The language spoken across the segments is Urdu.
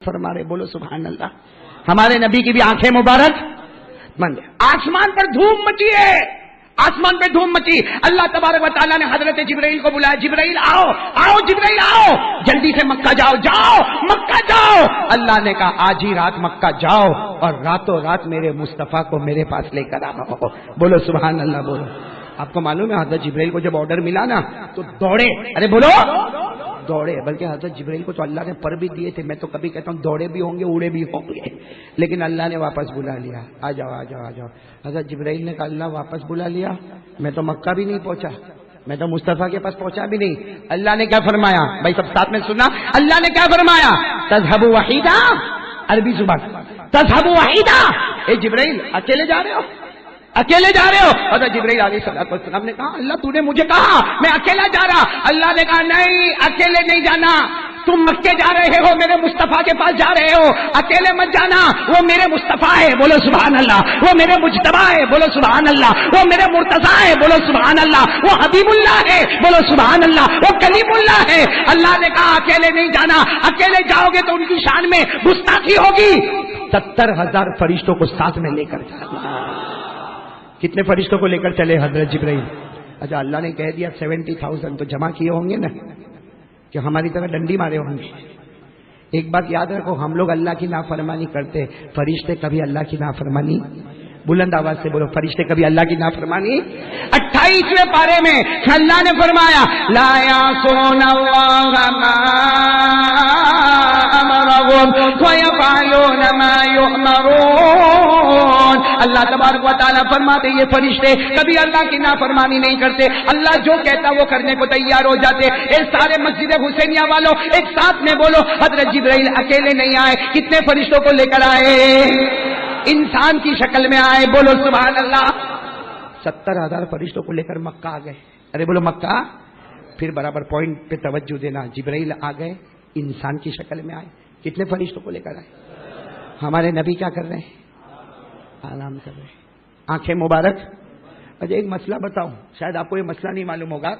فرما رہے، بولو سبحان اللہ۔ ہمارے نبی کی بھی آنکھیں مبارک بند ہے۔ آسمان پر دھوم مچی ہے، آسمان پہ دھوم مچی۔ اللہ تبارک و تعالیٰ نے حضرت جبرائیل کو بلایا، جبرائیل آؤ آؤ، جبرائیل آؤ، جلدی سے مکہ جاؤ، جاؤ مکہ جاؤ۔ اللہ نے کہا آج ہی رات مکہ جاؤ اور راتوں رات میرے مصطفیٰ کو میرے پاس لے کر آؤ۔ بولو سبحان اللہ۔ بولو، آپ کو معلوم ہے حضرت جبرائیل کو جب آرڈر ملا نا تو دوڑے، ارے بولو دوڑے، بلکہ حضرت جبرائیل کو تو اللہ نے پر بھی دیے تھے، میں تو کبھی کہتا ہوں دوڑے بھی ہوں گے اڑے بھی ہوں گے، لیکن اللہ نے واپس بلا لیا، آ جاؤ آ جاؤ آ جاؤ۔ حضرت جبرائیل نے کہا اللہ واپس بلا لیا، میں تو مکہ بھی نہیں پہنچا، میں تو مصطفیٰ کے پاس پہنچا بھی نہیں۔ اللہ نے کیا فرمایا بھائی، سب ساتھ میں سننا، اللہ نے کیا فرمایا؟ تذهب وحیدا، عربی زبان، تذهب وحیدا، اے جبرائیل اکیلے جا رہے ہو، اکیلے جا رہے ہو؟ حضرت جبرائیل علیہ السلام نے کہا اللہ تو نے مجھے کہا میں اکیلا جا رہا۔ اللہ نے کہا نہیں، اکیلے نہیں جانا، تم مکے جا رہے ہو، میرے مصطفیٰ کے پاس جا رہے ہو، اکیلے مت جانا، وہ میرے مصطفیٰ ہے، بولو سبحان اللہ، وہ میرے مجتبیٰ ہے، بولو سبحان اللہ، وہ میرے مرتضیٰ ہے، بولو سبحان اللہ، وہ حبیب اللہ ہے، بولو سبحان اللہ، وہ کلیم اللہ ہے۔ اللہ نے کہا اکیلے نہیں جانا، اکیلے جاؤ گے تو ان کی شان میں گستاخی ہوگی، 70,000 فرشتوں کو ساتھ میں لے کر جانا۔ کتنے فرشتوں کو لے کر چلے حضرت جبرائیل؟ اچھا اللہ نے کہہ دیا 70,000 تو جمع کیے ہوں گے نا، کہ ہماری طرح ڈنڈی مارے ہوں گے۔ ایک بات یاد رکھو، ہم لوگ اللہ کی نافرمانی کرتے، فرشتے کبھی اللہ کی نافرمانی، بلند آواز سے بولو، فرشتے کبھی اللہ کی نافرمانی۔ 28ویں پارے میں اللہ نے فرمایا لا یعصون اللہ ما امرهم ویفعلون ما یؤمرون۔ اللہ تبارک و تعالیٰ فرماتے یہ فرشتے کبھی اللہ کی نافرمانی نہیں کرتے، اللہ جو کہتا وہ کرنے کو تیار ہو جاتے۔ اے سارے مسجد حسینیہ والوں ایک ساتھ میں بولو، حضرت جبرائیل اکیلے نہیں آئے، کتنے فرشتوں کو لے کر آئے؟ انسان کی شکل میں آئے، بولو سبحان اللہ۔ 70,000 فرشتوں کو لے کر مکہ آ گئے، ارے بولو مکہ۔ پھر برابر پوائنٹ پہ توجہ دینا، جبرائیل آ گئے، انسان کی شکل میں آئے، کتنے فرشتوں کو لے کر آئے؟ ہمارے نبی کیا کر رہے ہیں؟ آرام کر رہے ہیں، آنکھیں مبارک۔ اچھا ایک مسئلہ بتاؤں، شاید آپ کو یہ مسئلہ نہیں معلوم ہوگا،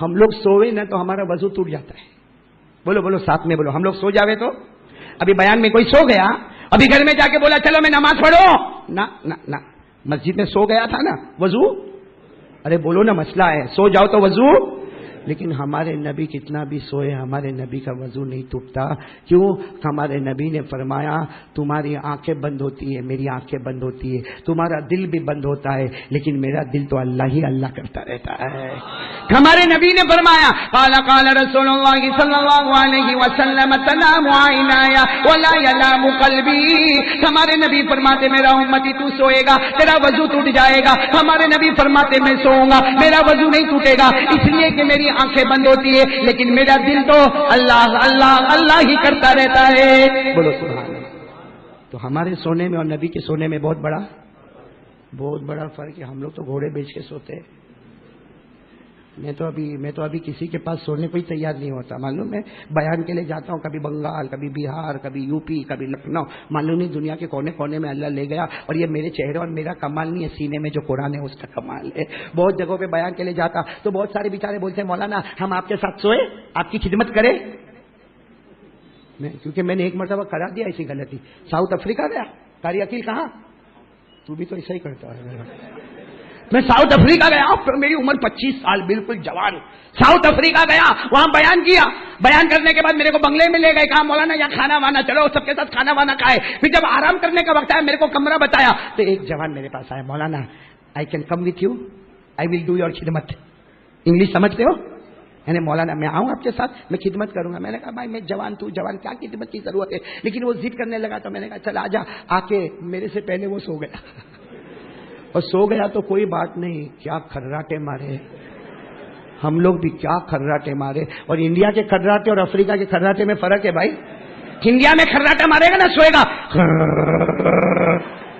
ہم لوگ سوئے نا تو ہمارا وضو ٹوٹ جاتا ہے، بولو بولو ساتھ میں بولو، ہم لوگ سو جاوے تو، ابھی بیان میں کوئی سو گیا، ابھی گھر میں جا کے بولا چلو میں نماز پڑھو، نہ نہ نہ، مسجد میں سو گیا تھا نا، وضو، ارے بولو نا مسئلہ ہے، سو جاؤ تو وضو۔ لیکن ہمارے نبی کتنا بھی سوئے ہمارے نبی کا وضو نہیں ٹوٹتا، کیوں؟ ہمارے نبی نے فرمایا تمہاری آنکھیں بند ہوتی ہے، میری آنکھیں بند ہوتی ہے، تمہارا دل بھی بند ہوتا ہے، لیکن میرا دل تو اللہ ہی اللہ کرتا رہتا ہے۔ ہمارے نبی نے فرمایا قال قال رسول اللہ صلی اللہ علیہ وسلم تنام عینایا ولا ینام قلبی۔ ہمارے نبی فرماتے میرا امتی تو سوئے گا تیرا وضو ٹوٹ جائے گا، ہمارے نبی فرماتے میں سوؤں گا میرا وضو نہیں ٹوٹے گا، اس لیے کہ میری آنکھیں بند ہوتی ہے لیکن میرا دل تو اللہ اللہ اللہ ہی کرتا رہتا ہے، بولو سبحان اللہ۔ تو ہمارے سونے میں اور نبی کے سونے میں بہت بڑا فرق ہے۔ ہم لوگ تو گھوڑے بیچ کے سوتے ہیں، میں تو ابھی کسی کے پاس سونے کو ہی تیار نہیں ہوتا، معلوم ہے، بیان کے لیے جاتا ہوں، کبھی بنگال، کبھی بہار، کبھی یو پی، کبھی لکھنؤ، معلوم نہیں دنیا کے کونے کونے میں اللہ لے گیا، اور یہ میرے چہرے اور میرا کمال نہیں ہے، سینے میں جو قرآن ہے اس کا کمال ہے۔ بہت جگہوں پہ بیان کے لیے جاتا تو بہت سارے بیچارے بولتے ہیں مولانا ہم آپ کے ساتھ سوئے، آپ کی خدمت کریں، کیونکہ میں نے ایک مرتبہ کرا دیا ایسی غلطی، ساؤتھ افریقہ گیا، قاری عقیل کہاں، تو بھی تو ایسا ہی کرتا ہے۔ میں ساؤتھ افریقہ گیا، میری عمر 25 سال، بالکل جوان، ساؤتھ افریقہ گیا، وہاں بیان کیا، بیان کرنے کے بعد میرے کو بنگلے میں لے گئے، کہا مولانا یہاں کھانا وانا، چلو سب کے ساتھ کھانا وانا کھائے، پھر جب آرام کرنے کا وقت آیا میرے کو کمرہ بتایا تو ایک جوان میرے پاس آیا، مولانا I can come with you, I will do your خدمت، انگلش سمجھتے ہو؟ یعنی مولانا میں آؤں آپ کے ساتھ، میں خدمت کروں گا۔ میں نے کہا بھائی میں جوان، تو جوان، کیا خدمت کی ضرورت ہے، لیکن وہ ضد کرنے لگا تو میں نے کہا چل آ جا، آ کے میرے سے پہلے وہ سو گیا، اور سو گیا تو کوئی بات نہیں، کیا کھرراٹے مارے ہم لوگ بھی، کیا کھرراٹے مارے۔ اور انڈیا کے کھرراٹے اور افریقہ کے کھرراٹے میں فرق ہے بھائی، انڈیا میں کھرراٹا مارے گا نا سوئے گا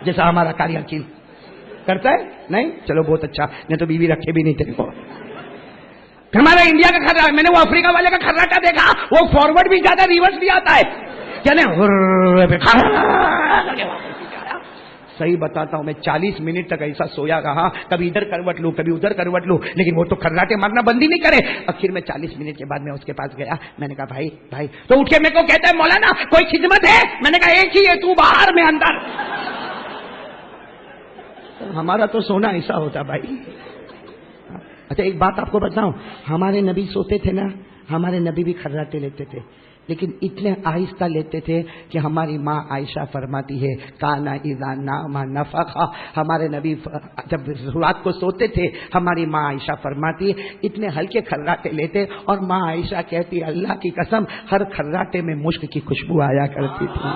جیسا ہمارا قاری عقیل کرتا ہے، نہیں چلو بہت اچھا، میں تو بیوی رکھے بھی نہیں تیرے کو۔ ہمارا انڈیا کا کھرراٹا، میں نے وہ افریقہ والے کا کھرراٹا دیکھا، وہ فارورڈ بھی جاتا ہے ریورس بھی آتا ہے، کیا نہیں صحیح بتاتا ہوں میں 40 منٹ تک ایسا سویا رہا, کبھی ادھر کروٹ لوں کبھی ادھر کروٹ لوں, لیکن وہ تو کھراٹے مارنا بند ہی نہیں کرے. آخر میں 40 منٹ کے بعد میں اس کے پاس گیا, میں نے کہا بھائی بھائی, تو اٹھ کے میرے کو کہتا ہے مولانا کوئی خدمت ہے؟ میں نے کہا ایک ہی ہے, تو باہر میں اندر. ہمارا تو سونا ایسا ہوتا بھائی. اچھا ایک بات آپ کو بتاؤں, ہمارے نبی سوتے تھے نا, ہمارے نبی بھی کھراٹے لیتے تھے, لیکن اتنے آہستہ لیتے تھے کہ ہماری ماں عائشہ فرماتی ہے کانا اذا نام نفخا, ہمارے نبی جب رات کو سوتے تھے ہماری ماں عائشہ فرماتی ہے اتنے ہلکے کھراٹے لیتے, اور ماں عائشہ کہتی اللہ کی قسم ہر کھراٹے میں مشک کی خوشبو آیا کرتی تھی.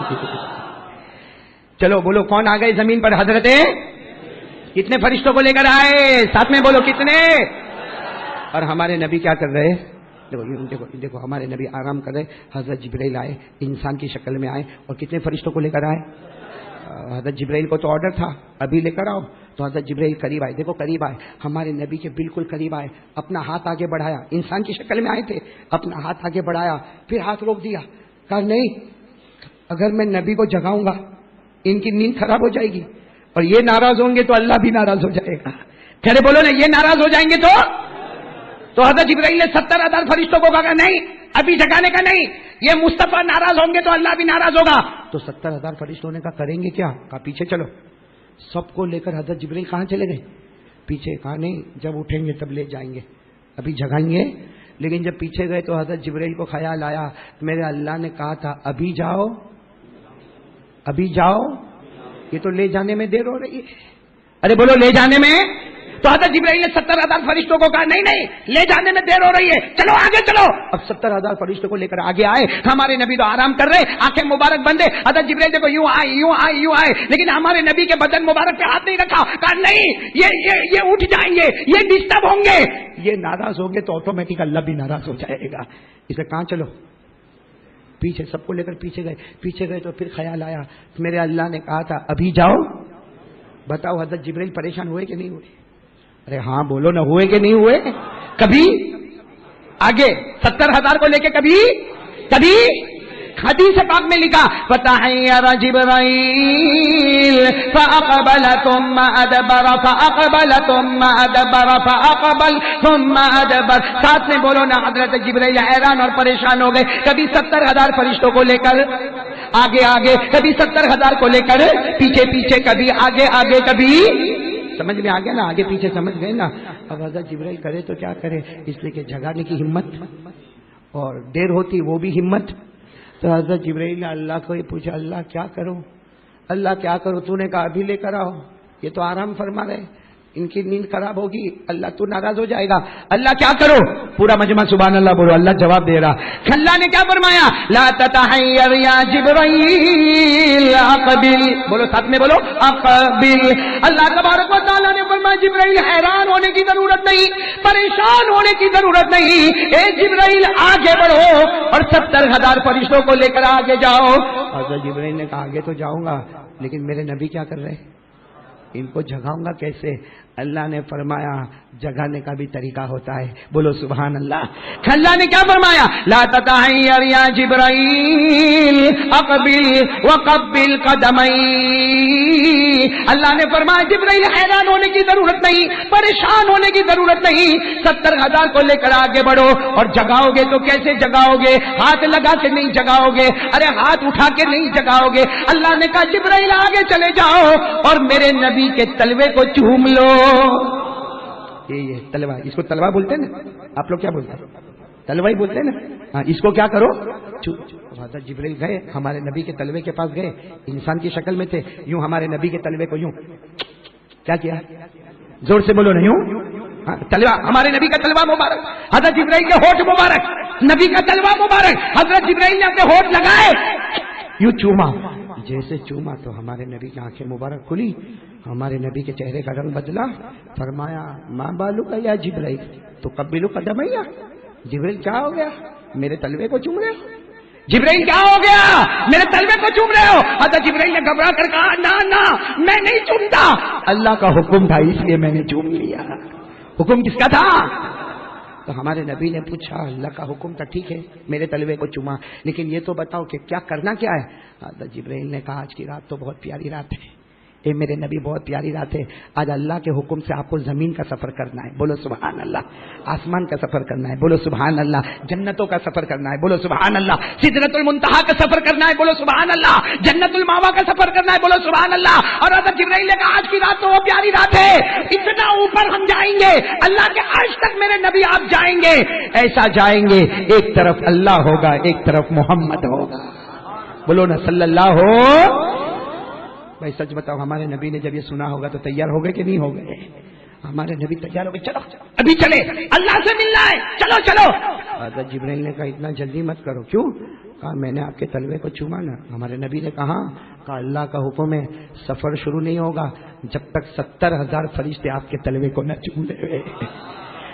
چلو بولو کون آ گئے زمین پر؟ حضرت کتنے فرشتوں کو لے کر آئے؟ ساتھ میں بولو کتنے؟ اور ہمارے نبی کیا کر رہے؟ دیکھو دیکھو ہمارے نبی آرام کر رہے. حضرت جبرائیل آئے, انسان کی شکل میں آئے, اور کتنے فرشتوں کو لے کر آئے؟ حضرت جبرائیل کو تو آرڈر تھا ابھی لے کر آؤ, تو حضرت جبرائیل قریب آئے. دیکھو قریب آئے, ہمارے نبی کے بالکل قریب آئے, اپنا ہاتھ آگے بڑھایا, انسان کی شکل میں آئے تھے, اپنا ہاتھ آگے بڑھایا, پھر ہاتھ روک دیا, کہا نہیں اگر میں نبی کو جگاؤں گا ان کی نیند خراب ہو جائے گی, اور یہ ناراض ہوں گے تو اللہ بھی ناراض ہو جائے گا. کہے بولو نا, یہ ناراض ہو جائیں گے تو حضرت جبرائیل نے 70,000 فرشتوں کو کہا نہیں ابھی جگانے کا نہیں, یہ مصطفیٰ ناراض ہوں گے تو اللہ بھی ناراض ہوگا. تو 70,000 فرشتوں نے کہا کریں گے کیا؟ کہا پیچھے چلو. سب کو لے کر حضرت جبرائیل کہاں چلے گئے؟ پیچھے. کہا نہیں جب اٹھیں گے تب لے جائیں گے, ابھی جگائیں گے. لیکن جب پیچھے گئے تو حضرت جبرائیل کو خیال آیا میرے اللہ نے کہا تھا ابھی جاؤ ابھی جاؤ, یہ تو لے جانے میں دیر ہو رہی ہے. ارے بولو لے جانے میں. تو حضرت جبرائیل نے 70,000 فرشتوں کو کہا نہیں نہیں لے جانے میں دیر ہو رہی ہے, چلو آگے چلو. اب 70,000 فرشتوں کو لے کر آگے آئے, ہمارے نبی تو آرام کر رہے, آنکھیں مبارک بندے. حضرت جبرائیل دیکھو یوں آئے یوں آئے یوں آئے, لیکن ہمارے نبی کے بدن مبارک پہ ہاتھ نہیں رکھا. کہا نہیں یہ اٹھ جائیں گے, یہ ڈسٹرب ہوں گے, یہ ناراض ہوں گے تو آٹومیٹک اللہ بھی ناراض ہو جائے گا. اسے کہاں چلو پیچھے. سب کو لے کر پیچھے گئے تو پھر خیال آیا میرے اللہ نے کہا تھا ابھی جاؤ. بتاؤ حضرت جبرائیل پریشان ہوئے کہ نہیں ہوئے؟ ارے ہاں بولو نہ, ہوئے کہ نہیں ہوئے؟ کبھی آگے 70,000 کو لے کے کبھی حدیث پاک میں لکھا فتحیر جبرائیل فاقبل ثم ادبر فاقبل ثم ادبر فاقبل ثم ادبر. ساتھ میں بولو نا, حضرت جبرائیل حیران اور پریشان ہو گئے. کبھی 70,000 فرشتوں کو لے کر آگے کبھی 70,000 کو لے کر پیچھے کبھی آگے کبھی. سمجھ میں آ گیا نا, آگے پیچھے سمجھ گئے نا. اب حضرت جبرائیل کرے تو کیا کرے, اس لیے کہ جگانے کی ہمت اور دیر ہوتی وہ بھی ہمت. تو حضرت جبرائیل نے اللہ کو یہ پوچھا اللہ کیا کروں, تو نے کہا ابھی لے کر آؤ, یہ تو آرام فرما رہے, ان کی نیند خراب ہوگی, اللہ تو ناراض ہو جائے گا. اللہ کیا کرو؟ پورا مجمع سبحان اللہ بولو. اللہ جواب دے رہا. اللہ نے کیا فرمایا؟ لا تتحیر یا جبرائیل اقبل. بولو ساتھ میں بولو اقبل. اللہ تبارک و تعالیٰ نے فرمایا جبرائیل حیران ہونے کی ضرورت نہیں, پریشان ہونے کی ضرورت نہیں. اے جبرائیل آگے بڑھو اور 70,000 فرشتوں کو لے کر آگے جاؤ. حضرت جبرائیل نے کہا آگے تو جاؤں گا, لیکن میرے نبی کیا کر رہے, ان کو جگاؤں گا کیسے؟ اللہ نے فرمایا جگانے کا بھی طریقہ ہوتا ہے. بولو سبحان اللہ. اللہ نے کیا فرمایا؟ لا تتحیر یا جبرائیل اقبل وقبل قدمی. اللہ نے فرمایا جبرائیل حیران ہونے کی ضرورت نہیں, پریشان ہونے کی ضرورت نہیں. 70,000 کو لے کر آگے بڑھو, اور جگاؤ گے تو کیسے جگاؤ گے؟ ہاتھ لگا کے نہیں جگاؤ گے, ارے ہاتھ اٹھا کے نہیں جگاؤ گے. اللہ نے کہا جبرائیل آگے چلے جاؤ اور میرے نبی کے تلوے کو چوم لو. یہ تلوا, اس کو تلوا بولتے ہیں نا, آپ لوگ کیا بولتے ہیں؟ تلوا ہی بولتے ہیں نا. ہاں اس کو کیا کرو. حضرت جبرائیل گئے ہمارے نبی کے تلوے کے پاس گئے, انسان کی شکل میں تھے, یوں ہمارے نبی کے تلوے کو یوں کیا زور سے بولو نا, یوں تلوا. ہمارے نبی کا تلوا مبارک, حضرت جبرائیل کے ہوٹھ مبارک, نبی کا تلوا مبارک. حضرت جبرائیل نے اپنے ہوٹھ لگائے, یوں چوما. جیسے چوما تو ہمارے نبی کی آنکھیں مبارک کھلی, ہمارے نبی کے چہرے کا رنگ بدلا. فرمایا ماں بالو کا یا جبرائیل تو قبلو قدمیا. جبرائیل کیا ہو گیا, میرے تلوے کو چوم رہے ہو؟ جبرائیل کیا ہو گیا, میرے تلوے کو چوم رہے ہو؟ حضرت جبرائیل نے گھبرا کر کہا نہ میں نہیں چومتا, اللہ کا حکم تھا اس لیے میں نے چوم لیا. حکم کس کا تھا؟ تو ہمارے نبی نے پوچھا اللہ کا حکم تھا, ٹھیک ہے میرے تلوے کو چوما, لیکن یہ تو بتاؤ کہ کیا کرنا کیا ہے؟ حضرت جبرائیل نے کہا آج کی رات تو بہت پیاری رات ہے, اے میرے نبی بہت پیاری رات ہے، آج اللہ کے حکم سے آپ کو زمین کا سفر کرنا ہے، بولو سبحان اللہ، آسمان کا سفر کرنا ہے، بولو سبحان اللہ، جنتوں کا سفر کرنا ہے، بولو سبحان اللہ، سدرۃ المنتہا کا سفر کرنا ہے، بولو سبحان اللہ، جنت الماوا کا سفر کرنا ہے، بولو سبحان اللہ۔ اور حضرت جبرائیل نے کہا آج کی رات تو وہ پیاری رات ہے، اتنا اوپر ہم جائیں گے، اللہ کے عرش تک میرے نبی آپ جائیں گے، ایسا جائیں گے ایک طرف اللہ ہوگا ایک طرف محمد ہوگا، بولو نا صلی اللہ ہو۔ بھائی سچ بتاؤ، ہمارے نبی نے جب یہ سنا ہوگا تو تیار ہو گئے کہ نہیں ہو گئے؟ ہمارے نبی تیار ہو گئے، چلو ابھی چلے، اللہ سے ملنا ہے، چلو چلو۔ حضرت جبرائیل نے کہا اتنا جلدی مت کرو، کیوں؟ کہا میں نے آپ کے تلوے کو چوما نا۔ ہمارے نبی نے کہا اللہ کا حکم ہے سفر شروع نہیں ہوگا جب تک 70,000 فرشتے آپ کے تلوے کو نہ چوم لے۔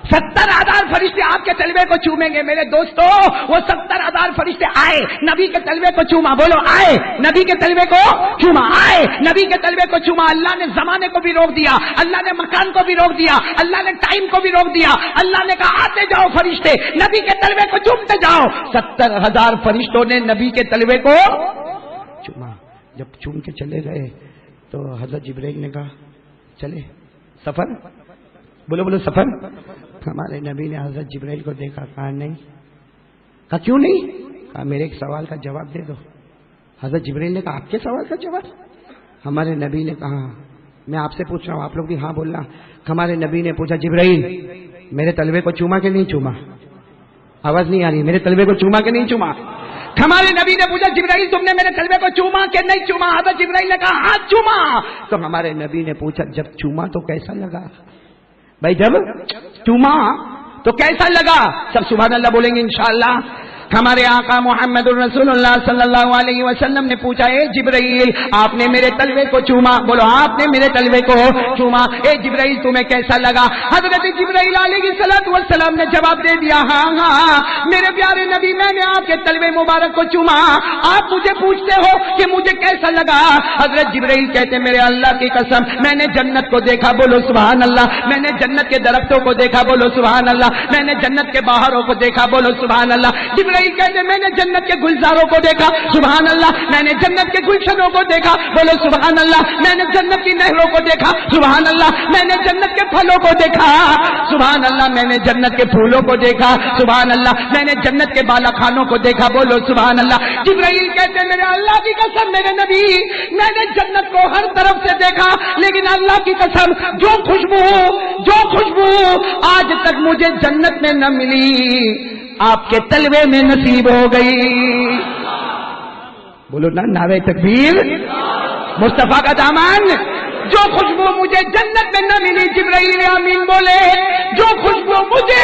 70,000 فرشتے آپ کے تلوے کو چومیں گے میرے دوستو۔ وہ 70,000 فرشتے آئے، نبی کے تلوے کو چوما، بولو آئے، نبی کے تلوے کو چوما، آئے نبی کے تلوے کو چوما۔ اللہ نے زمانے کو بھی روک دیا، اللہ نے مکان کو بھی روک دیا، اللہ نے ٹائم کو بھی روک دیا، اللہ نے کہا آتے جاؤ فرشتے، نبی کے تلوے کو چومتے جاؤ۔ 70,000 فرشتوں نے نبی کے تلوے کو چوما۔ جب چوم کے چلے گئے تو حضرت جبرائیل نے کہا چلے سفر، بولو بولو سفر۔ ہمارے نبی نے حضرت جبرائیل کو دیکھا، کہا نہیں۔ کہا کیوں نہیں؟ کہا میرے ایک سوال کا جواب دے دو۔ حضرت جبرائیل نے کہا آپ کے سوال کا جواب؟ ہمارے نبی نے کہا میں آپ سے پوچھ رہا ہوں، آپ لوگ بھی ہاں بولنا۔ ہمارے نبی نے پوچھا جبرائیل میرے تلوے کو چوما کہ نہیں چوما؟ آواز نہیں آ رہی، میرے تلوے کو چوما کہ نہیں چوما؟ ہمارے نبی نے پوچھا جبرائیل تم نے میرے تلوے کو چوما کہ نہیں چوما؟ حضرت جبرائیل نے کہا ہاں چوما۔ تو ہمارے نبی نے پوچھا جب چوما تو کیسا لگا؟ بھائی جب چوما تو کیسا لگا؟ سب سبحان اللہ بولیں گے انشاءاللہ۔ ہمارے آقا محمد الرسول اللہ صلی اللہ علیہ وسلم نے پوچھا اے جبرائیل آپ نے میرے تلوے کو چوما؟ بولو آپ نے میرے تلوے کو چوما۔ اے جبرائیل تمہیں کیسا لگا؟ حضرت جبرائیل علیہ السلام نے جواب دے دیا ہاں ہاں میرے پیارے نبی میں نے آپ کے تلوے مبارک کو چوما، آپ مجھے پوچھتے ہو کہ مجھے کیسا لگا؟ حضرت جبرائیل کہتے میرے اللہ کی قسم میں نے جنت کو دیکھا، بولو سبحان اللہ، میں نے جنت کے درختوں کو دیکھا، بولو سبحان اللہ، میں نے جنت کے باہروں کو دیکھا، بولو سبحان اللہ۔ جبرائیل کہتے میں نے جنت کے گلزاروں کو دیکھا، سبحان اللہ، میں نے جنت کے گلشنوں کو دیکھا، بولو سبحان اللہ، میں نے جنت کی نہروں کو دیکھا، سبحان اللہ، میں نے جنت کے پھلوں کو دیکھا، سبحان اللہ، میں نے جنت کے پھولوں کو دیکھا، سبحان اللہ، میں نے جنت کے بالا خانوں کو دیکھا، بولو سبحان اللہ۔ جبرائیل کہتے میرے اللہ کی قسم میرے نبی میں نے جنت کو ہر طرف سے دیکھا، لیکن اللہ کی قسم جو خوشبو آج تک مجھے جنت میں نہ ملی آپ کے تلوے میں نصیب ہو گئی، بولو نا نعرہ تکبیر، مصطفیٰ کا دامن۔ جو خوشبو مجھے جنت میں نہ ملی، جبرائیل آمین بولے، جو خوشبو مجھے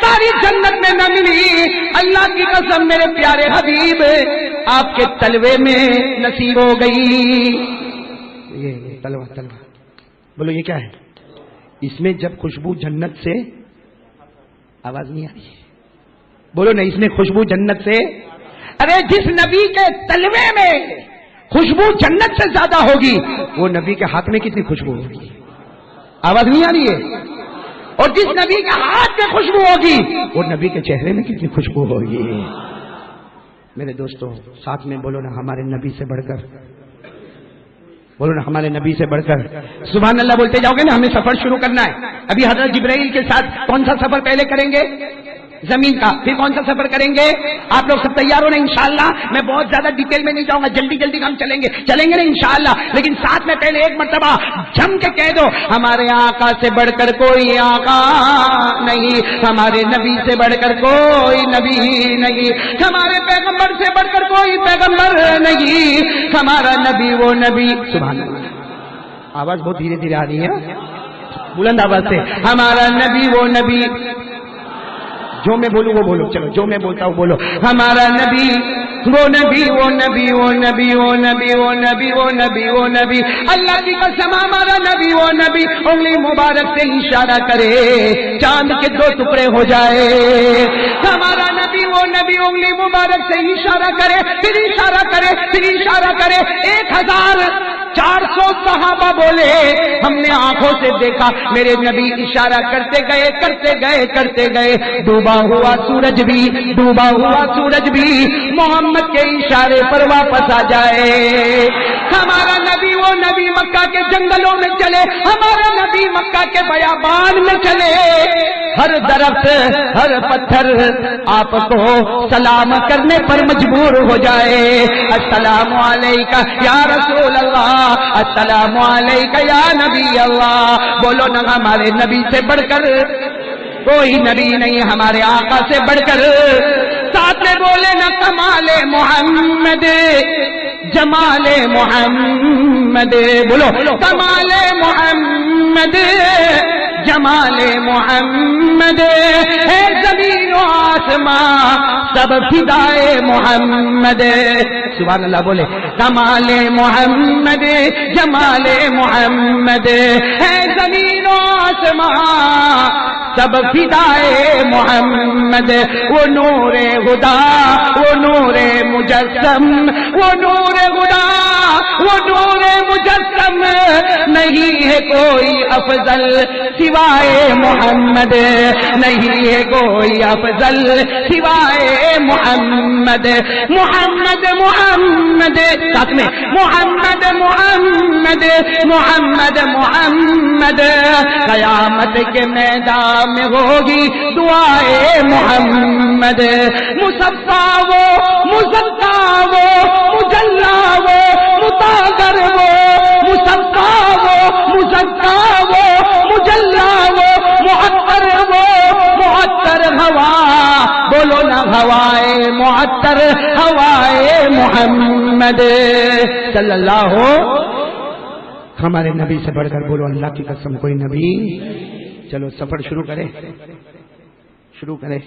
ساری جنت میں نہ ملی اللہ کی قسم میرے پیارے حبیب آپ کے تلوے میں نصیب ہو گئی۔ یہ تلوہ بولو یہ کیا ہے؟ اس میں جب خوشبو جنت سے، آواز نہیں آ رہی ہے، بولو نا اس میں خوشبو جنت سے، ارے جس نبی کے تلوے میں خوشبو جنت سے زیادہ ہوگی وہ نبی کے ہاتھ میں کتنی خوشبو ہوگی؟ آواز نہیں آ رہی ہے؟ اور جس نبی کے ہاتھ میں خوشبو ہوگی وہ نبی کے چہرے میں کتنی خوشبو ہوگی؟ میرے دوستو ساتھ میں بولو نا ہمارے نبی سے بڑھ کر، بولو نا ہمارے نبی سے بڑھ کر سبحان اللہ بولتے جاؤ گے نا۔ ہمیں سفر شروع کرنا ہے، ابھی حضرت جبرائیل کے ساتھ کون سا سفر پہلے کریں گے؟ زمین کا، پھر کون سا سفر کریں گے؟ آپ لوگ سب تیار ہو نا انشاءاللہ؟ میں بہت زیادہ ڈیٹیل میں نہیں جاؤں گا، جلدی جلدی ہم چلیں گے نا انشاءاللہ، لیکن ساتھ میں پہلے ایک مرتبہ جم کے کہہ دو ہمارے آقا سے بڑھ کر کوئی آقا نہیں، ہمارے نبی سے بڑھ کر کوئی نبی نہیں، ہمارے پیغمبر سے بڑھ کر کوئی پیغمبر نہیں، ہمارا نبی وہ نبی۔ سبحان اللہ، آواز بہت دھیرے دھیرے آ رہی ہے، بلند آواز سے، ہمارا نبی وہ نبی، جو میں بولوں وہ بولو، چلو جو میں بولتا ہوں بولو، ہمارا نبی وہ نبی وہ نبی وہ نبی وہ نبی وہ نبی وہ نبی وہ نبی، اللہ کی قسم ہمارا نبی وہ نبی، انگلی مبارک سے اشارہ کرے چاند کے 2 ٹکڑے ہو جائے، ہمارا نبی وہ نبی انگلی مبارک سے اشارہ کرے، پھر اشارہ کرے، پھر اشارہ کرے، 1400 صحابہ بولے ہم نے آنکھوں سے دیکھا میرے نبی اشارہ کرتے گئے کرتے گئے کرتے گئے، ڈوبا ہوا سورج بھی محمد کے اشارے پر واپس آ جائے، ہمارا نبی وہ نبی مکہ کے جنگلوں میں چلے، ہمارا نبی مکہ کے بیابان میں چلے، ہر درخت ہر پتھر آپ کو سلام کرنے پر مجبور ہو جائے، السلام علیکہ یا رسول اللہ، السلام علیکہ یا نبی اللہ۔ بولو نا ہمارے نبی سے بڑھ کر کوئی نبی نہیں، ہمارے آقا سے بڑھ کر، ساتھ میں بولے نا کمال محمد جمال محمد، بولو کمال محمد جمال محمد، ہے زمین و آسمان سب فدائے محمد، سبحان اللہ بولے کمال محمد جمال محمد، ہے زمین و آسمان سب فدائے محمد، وہ نور خدا وہ نور مجسم، وہ نور خدا وہ نور مجسم، نہیں ہے کوئی افضل سوائے محمد، نہیں ہے کوئی افضل سوائے محمد، محمد محمد، ساتھ میں محمد محمد محمد محمد، قیامت کے میدان میں ہوگی دعائے محمد، مصفا وہ مزکا وہ مجلا وہ مطہر وہ، مصفا وہ مزکا وہ مجلا وہ معطر وہ معطر ہوا، بولو نا ہوائے معطر ہوائے محمد صلی اللہ ہو، ہمارے نبی سے بڑھ کر بولو اللہ کی قسم کوئی نبی۔ چلو سفر شروع کرے،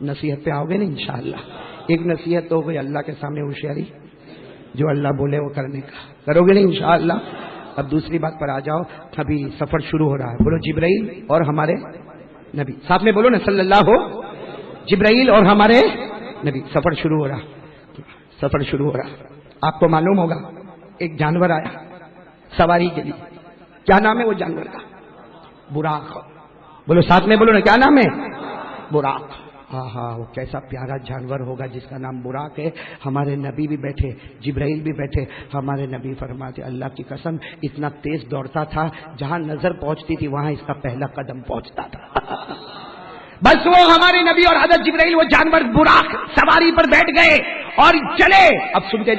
نصیحت پہ آؤ گے نا انشاءاللہ۔ ایک نصیحت تو ہو گئی اللہ کے سامنے ہوشیاری، جو اللہ بولے وہ کرنے کا، کرو گے نا انشاءاللہ۔ اب دوسری بات پر آ جاؤ، ابھی سفر شروع ہو رہا ہے، بولو جبرائیل اور ہمارے نبی، ساتھ میں بولو نا صلی اللہ ہو، جبرائیل اور ہمارے نبی، سفر شروع ہو رہا۔ آپ کو معلوم ہوگا ایک جانور آیا سواری کے لیے، کیا نام ہے وہ جانور کا؟ براق، بولو ساتھ میں بولو نا کیا نام ہے؟ براق۔ ہاں وہ کیسا پیارا جانور ہوگا جس کا نام براق ہے۔ ہمارے نبی بھی بیٹھے، جبرائیل بھی بیٹھے، ہمارے نبی فرماتے اللہ کی قسم اتنا تیز دوڑتا تھا جہاں نظر پہنچتی تھی وہاں اس کا پہلا قدم پہنچتا تھا۔ بس وہ ہمارے نبی اور حضرت جبرائیل وہ جانور براق سواری پر بیٹھ گئے اور چلے۔ اب سنتے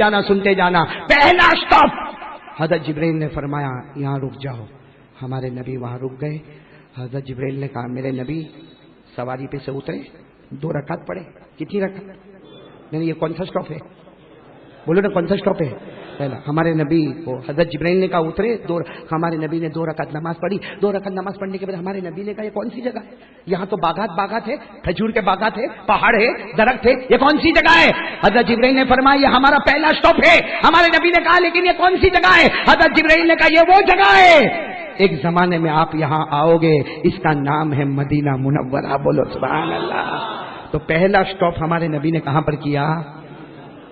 جانا، پہلا اسٹاپ حضرت جبرائیل نے فرمایا یہاں رک جاؤ، ہمارے نبی وہاں رک گئے۔ حضرت جبرائیل نے کہا میرے نبی سواری پہ سے اترے، 2 رکعت پڑھے۔ کتنی رکعت؟ نہیں یہ کون سا اسٹاپ ہے؟ بولو نا کون سا اسٹاپ ہے؟ پہلا ہمارے نبی کو حضرت جبرائیل نے کہا اترے، ہمارے نبی نے 2 رکعت نماز پڑھی۔ 2 رکعت نماز پڑھنے کے بعد ہمارے نبی نے کہا یہ کون سی جگہ ہے؟ یہاں تو باغات ہے، کھجور کے باغات ہے، پہاڑ ہے، درخت ہے، یہ کون سی جگہ ہے؟ حضرت جبرائیل نے فرمایا یہ ہمارا پہلا اسٹاپ ہے۔ ہمارے نبی نے کہا لیکن یہ کون سی جگہ ہے؟ حضرت جبرائیل نے کہا یہ وہ جگہ ہے ایک زمانے میں آپ یہاں آؤ گے، اس کا نام ہے مدینہ منورہ، بولو سبحان اللہ۔ تو پہلا اسٹاپ ہمارے نبی نے کہاں پر کیا؟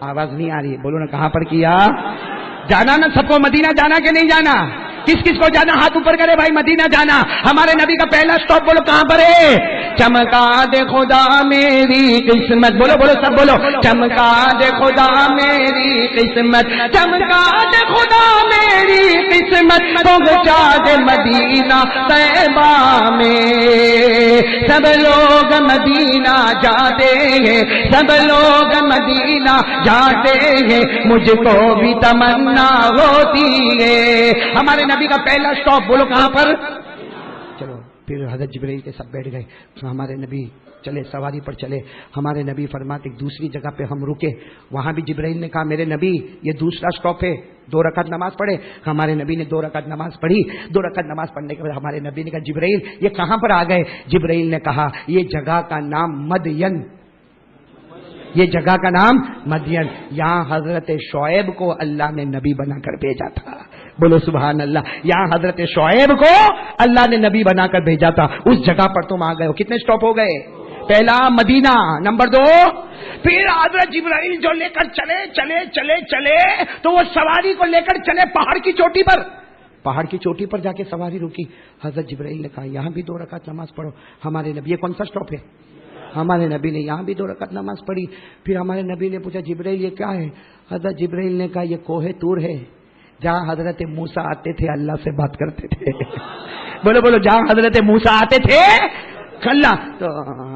آواز نہیں آ رہی ہے، بولو نا کہاں پر کیا؟ جانا نا سب کو مدینہ جانا کہ نہیں جانا؟ کس کس کو جانا ہاتھ اوپر کرے بھائی، مدینہ جانا۔ ہمارے نبی کا پہلا اسٹاپ بولو کہاں پر ہے؟ چمکا دے خدا میری قسمت، بولو سب بولو، چمکا دے خدا میری قسمت، چمکا دے خدا میری قسمت، پہنچا دے مدینہ طیبہ میں، سب لوگ مدینہ جاتے ہیں، سب لوگ مدینہ جاتے ہیں، مجھ کو بھی تمنا ہوتی ہے۔ ہمارے نبی کا پہلا اسٹاپ بولو کہاں پر؟ چلو پھر حضرت جبرائیل کے سب بیٹھ گئے، ہمارے نبی چلے سواری پر چلے۔ ہمارے نبی فرماتے دوسری جگہ پہ ہم رکے، وہاں بھی جبرائیل نے کہا میرے نبی یہ دوسرا اسٹاپ ہے، 2 رکعت نماز پڑھے۔ ہمارے نبی نے 2 رکعت نماز پڑھی۔ 2 رکعت نماز پڑھنے کے بعد ہمارے نبی نے کہا جبرائیل یہ کہاں پر آ گئے؟ جبرائیل نے کہا یہ جگہ کا نام مدین، یہ جگہ کا نام مدین، یہاں حضرت شعیب کو اللہ نے نبی بنا کر بھیجا تھا، بولو سبحان اللہ۔ یہاں حضرت شعیب کو اللہ نے نبی بنا کر بھیجا تھا، اس جگہ پر تم آ گئے ہو۔ کتنے اسٹاپ ہو گئے؟ پہلا مدینہ، نمبر 2 پھر حضرت جبرائیل جو لے کر چلے تو وہ سواری کو لے کر چلے پہاڑ کی چوٹی پر، پہاڑ کی چوٹی پر جا کے سواری رکی۔ حضرت جبرائیل نے کہا یہاں بھی 2 رکعت نماز پڑھو۔ ہمارے نبی یہ کون سا اسٹاپ ہے؟ ہمارے نبی نے یہاں بھی 2 رکعت نماز پڑھی۔ پھر ہمارے نبی نے پوچھا جبرائیل یہ کیا ہے؟ حضرت جبرائیل نے کہا یہ کوہ طور ہے، جہاں حضرت موسیٰ آتے تھے اللہ سے بات کرتے تھے. بولو بولو, جہاں حضرت موسیٰ آتے تھے اللہ. تو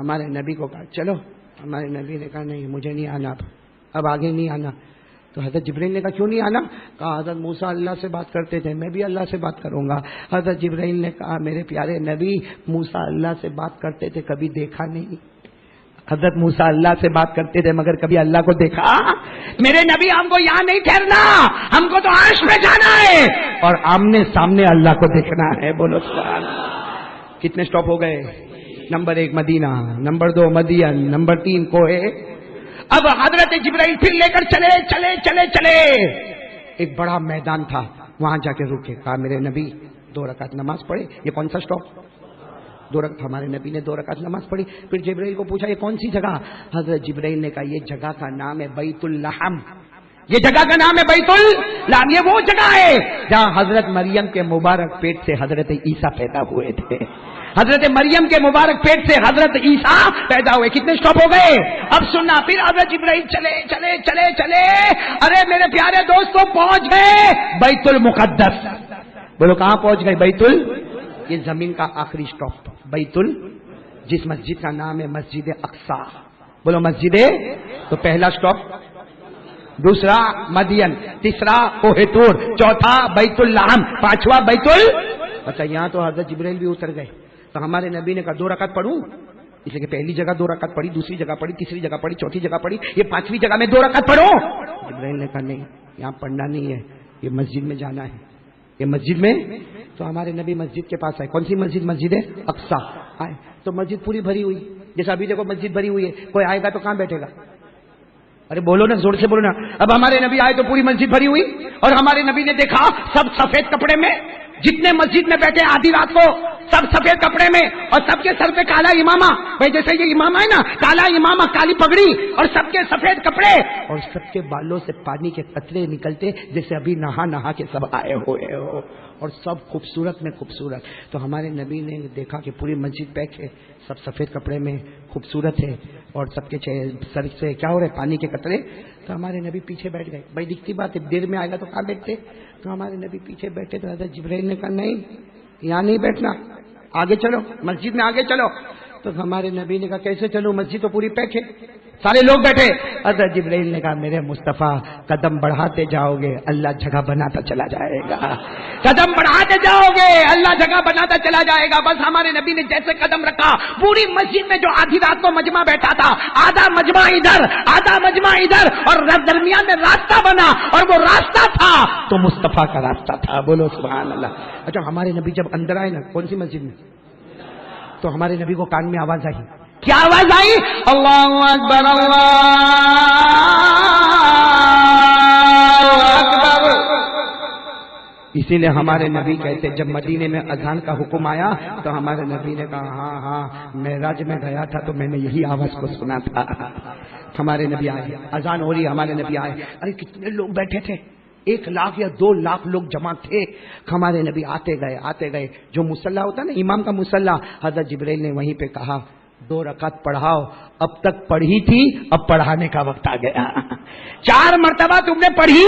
ہمارے نبی کو کہا چلو. ہمارے نبی نے کہا نہیں مجھے نہیں آنا, اب آگے نہیں آنا. تو حضرت جبرائیل نے کہا کیوں نہیں آنا؟ کہا حضرت موسیٰ اللہ سے بات کرتے تھے, میں بھی اللہ سے بات کروں گا. حضرت جبرائیل نے کہا میرے پیارے نبی, موسیٰ اللہ سے بات کرتے تھے کبھی دیکھا نہیں. حضرت موسیٰ اللہ سے بات کرتے تھے مگر کبھی اللہ کو دیکھا؟ میرے نبی ہم کو یہاں نہیں ٹھہرنا, ہم کو تو عرش پہ جانا ہے اور آمنے سامنے اللہ کو دیکھنا ہے. بولو سبحان اللہ. کتنے سٹاپ ہو گئے؟ نمبر 1 مدینہ, نمبر 2 مدین, نمبر 3 کوہ. اب حضرت جبرائیل پھر لے کر چلے چلے چلے چلے. ایک بڑا میدان تھا, وہاں جا کے رکے. کہا میرے نبی 2 رکعت نماز پڑھے. یہ کون سا سٹاپ؟ 2 رکعت. ہمارے نبی نے 2 رکعت نماز پڑھی. پھر جبرائیل کو پوچھا یہ کون سی جگہ؟ حضرت جبرائیل نے کہا یہ جگہ کا نام ہے بیت اللحم. یہ جگہ کا نام ہے بیت اللحم. یہ وہ جگہ ہے جہاں حضرت مریم کے مبارک پیٹ سے حضرت عیسیٰ پیدا ہوئے تھے. حضرت مریم کے مبارک پیٹ سے حضرت عیسیٰ پیدا ہوئے. کتنے سٹاپ ہو گئے؟ اب سننا. پھر حضرت جبرائیل چلے چلے چلے چلے. ارے میرے پیارے دوستوں پہنچ گئے بیت المقدس. بولو کہاں پہنچ گئے؟ بیت یہ زمین کا آخری سٹاپ بیت جس مسجد کا نام ہے مسجد اقصی. بولو مسجد. تو پہلا سٹاپ, دوسرا مدین, تیسرا کوہ طور, چوتھا بیت اللحم, 5واں بیت اچھا یہاں تو حضرت جبرائیل بھی اتر گئے. تو ہمارے نبی نے کہا 2 رکعت پڑھوں, اس لیے کہ پہلی جگہ 2 رکعت پڑھی, دوسری جگہ پڑھی, تیسری جگہ پڑھی, چوتھی جگہ پڑھی, یہ 5ویں جگہ میں 2 رکعت پڑھوں. جبرائیل نے کہا نہیں یہاں پڑھنا نہیں ہے, یہ مسجد میں جانا ہے, یہ مسجد میں. تو ہمارے نبی مسجد کے پاس آئے. کون سی مسجد؟ مسجد اقصی آئے. تو مسجد پوری بھری ہوئی, جیسا ابھی دیکھو مسجد بھری ہوئی ہے. کوئی آئے گا تو کہاں بیٹھے گا؟ ارے بولو نا, زور سے بولو نا. اب ہمارے نبی آئے تو پوری مسجد بھری ہوئی, اور ہمارے نبی نے دیکھا سب سفید کپڑے میں, جتنے مسجد میں بیٹھے آدھی رات کو سب سفید کپڑے میں, اور سب کے سر پہ کالا امامہ. بھائی جیسے یہ امامہ ہے نا, کالا امامہ, کالی پگڑی, اور سب کے سفید کپڑے, اور سب کے بالوں سے پانی کے قطرے نکلتے جیسے ابھی نہا نہا کے سب آئے ہوئے ہو, اور سب خوبصورت میں خوبصورت. تو ہمارے نبی نے دیکھا کہ پوری مسجد پیک ہے, سب سفید کپڑے میں خوبصورت ہے, اور سب کے سر سے کیا ہو رہے پانی کے قطرے. تو ہمارے نبی پیچھے بیٹھ گئے. بھائی دکھتی بات ہے, دیر میں آئے گا تو کہاں بیٹھتے. تو ہمارے نبی پیچھے بیٹھے. تو حضرت جبرائیل نے کہا نہیں یہاں نہیں بیٹھنا, آگے چلو, مسجد میں آگے چلو. تو ہمارے نبی نے کہا کیسے چلوں, مسجد تو پوری پیک ہے, سارے لوگ بیٹھے. حضرت جبرائیل نے کہا میرے مصطفیٰ قدم بڑھاتے جاؤ گے اللہ جگہ بناتا چلا جائے گا. قدم بڑھاتے جاؤ گے اللہ جگہ بناتا چلا جائے گا. بس ہمارے نبی نے جیسے قدم رکھا, پوری مسجد میں جو آدھی رات کو مجمع بیٹھا تھا, آدھا مجمع ادھر آدھا مجمع ادھر, اور درمیان میں راستہ بنا, اور وہ راستہ تھا تو مصطفیٰ کا راستہ تھا. بولو سبحان اللہ. اچھا ہمارے نبی جب اندر آئے نا, کون سی مسجد میں, تو ہمارے نبی کو کان میں آواز آئی. کیا آواز آئی؟ اللہ اکبر اللہ اکبر. اسی لیے ہمارے نبی کہتے جب مدینے میں اذان کا حکم آیا تو ہمارے نبی نے کہا ہاں ہاں معراج میں گیا تھا تو میں نے یہی آواز کو سنا تھا. ہمارے نبی آئے, اذان ہو رہی, ہمارے نبی آئے. ارے کتنے لوگ بیٹھے تھے, 1 لاکھ یا 2 لاکھ لوگ جمع تھے. ہمارے نبی آتے گئے. جو مصلی ہوتا نا امام کا مصلی, حضرت جبرائیل نے وہیں پہ کہا 2 رکعت پڑھاؤ. اب تک پڑھی تھی, اب پڑھانے کا وقت آ گیا. 4 مرتبہ تم نے پڑھی,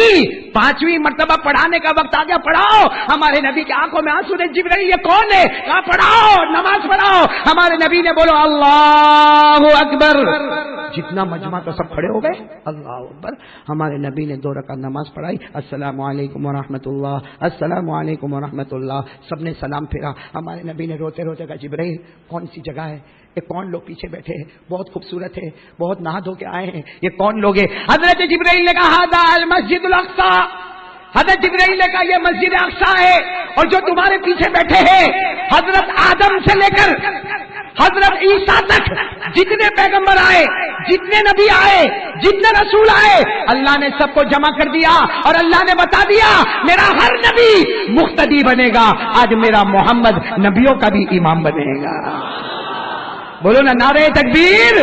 5ویں مرتبہ پڑھانے کا وقت آ گیا, پڑھاؤ. ہمارے نبی کی آنکھوں میں آنسو نے. جبرائیل یہ کون ہے؟ کہا پڑھاؤ, نماز پڑھاؤ. ہمارے نبی نے بولو اللہ اکبر. جتنا مجمع تو سب کھڑے ہو گئے, اللہ اکبر. ہمارے نبی نے 2 رکعت نماز پڑھائی. السلام علیکم ورحمۃ اللہ, السلام علیکم ورحمۃ اللہ. سب نے سلام پھیرا. ہمارے نبی نے روتے روتے کہا جبرائیل کون سی جگہ ہے, یہ کون لوگ پیچھے بیٹھے ہیں, بہت خوبصورت ہے, بہت نہا دھو کے آئے ہیں, یہ کون لوگ ہیں؟ حضرت جبرائیل نے کہا ھذا المسجد الاقصی. حضرت جبرائیل نے کہا یہ مسجد اقصی ہے, اور جو تمہارے پیچھے بیٹھے ہیں حضرت آدم سے لے کر حضرت عیسیٰ تک جتنے پیغمبر آئے, جتنے نبی آئے, جتنے رسول آئے, اللہ نے سب کو جمع کر دیا, اور اللہ نے بتا دیا میرا ہر نبی مقتدی بنے گا. آج میرا محمد نبیوں کا بھی امام بنے گا. بولو نا نعرہ تکبیر.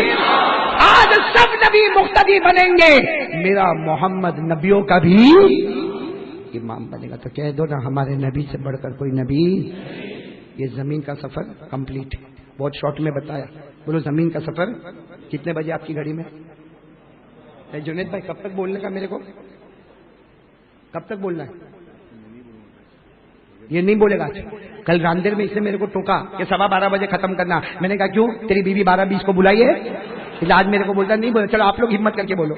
آج سب نبی مقتدی بنیں گے, میرا محمد نبیوں کا بھی امام بنے گا. تو کہہ دو نا ہمارے نبی سے بڑھ کر کوئی نبی. یہ زمین کا سفر کمپلیٹ ہے, بہت شارٹ میں بتایا. بولو زمین کا سفر کتنے بجے آپ کی گھڑی میں؟ جنید بھائی کب تک بولنے کا, میرے کو کب تک بولنا ہے؟ یہ نہیں بولے گا. کل راندیر میں اس نے میرے کو ٹوکا کہ 12:15 بجے ختم کرنا. میں نے کہا کیوں؟ تیری بیوی 12:20 کو بلائی ہے. آج میرے کو بولتا نہیں بولے. چلو آپ لوگ ہمت کر کے بولو,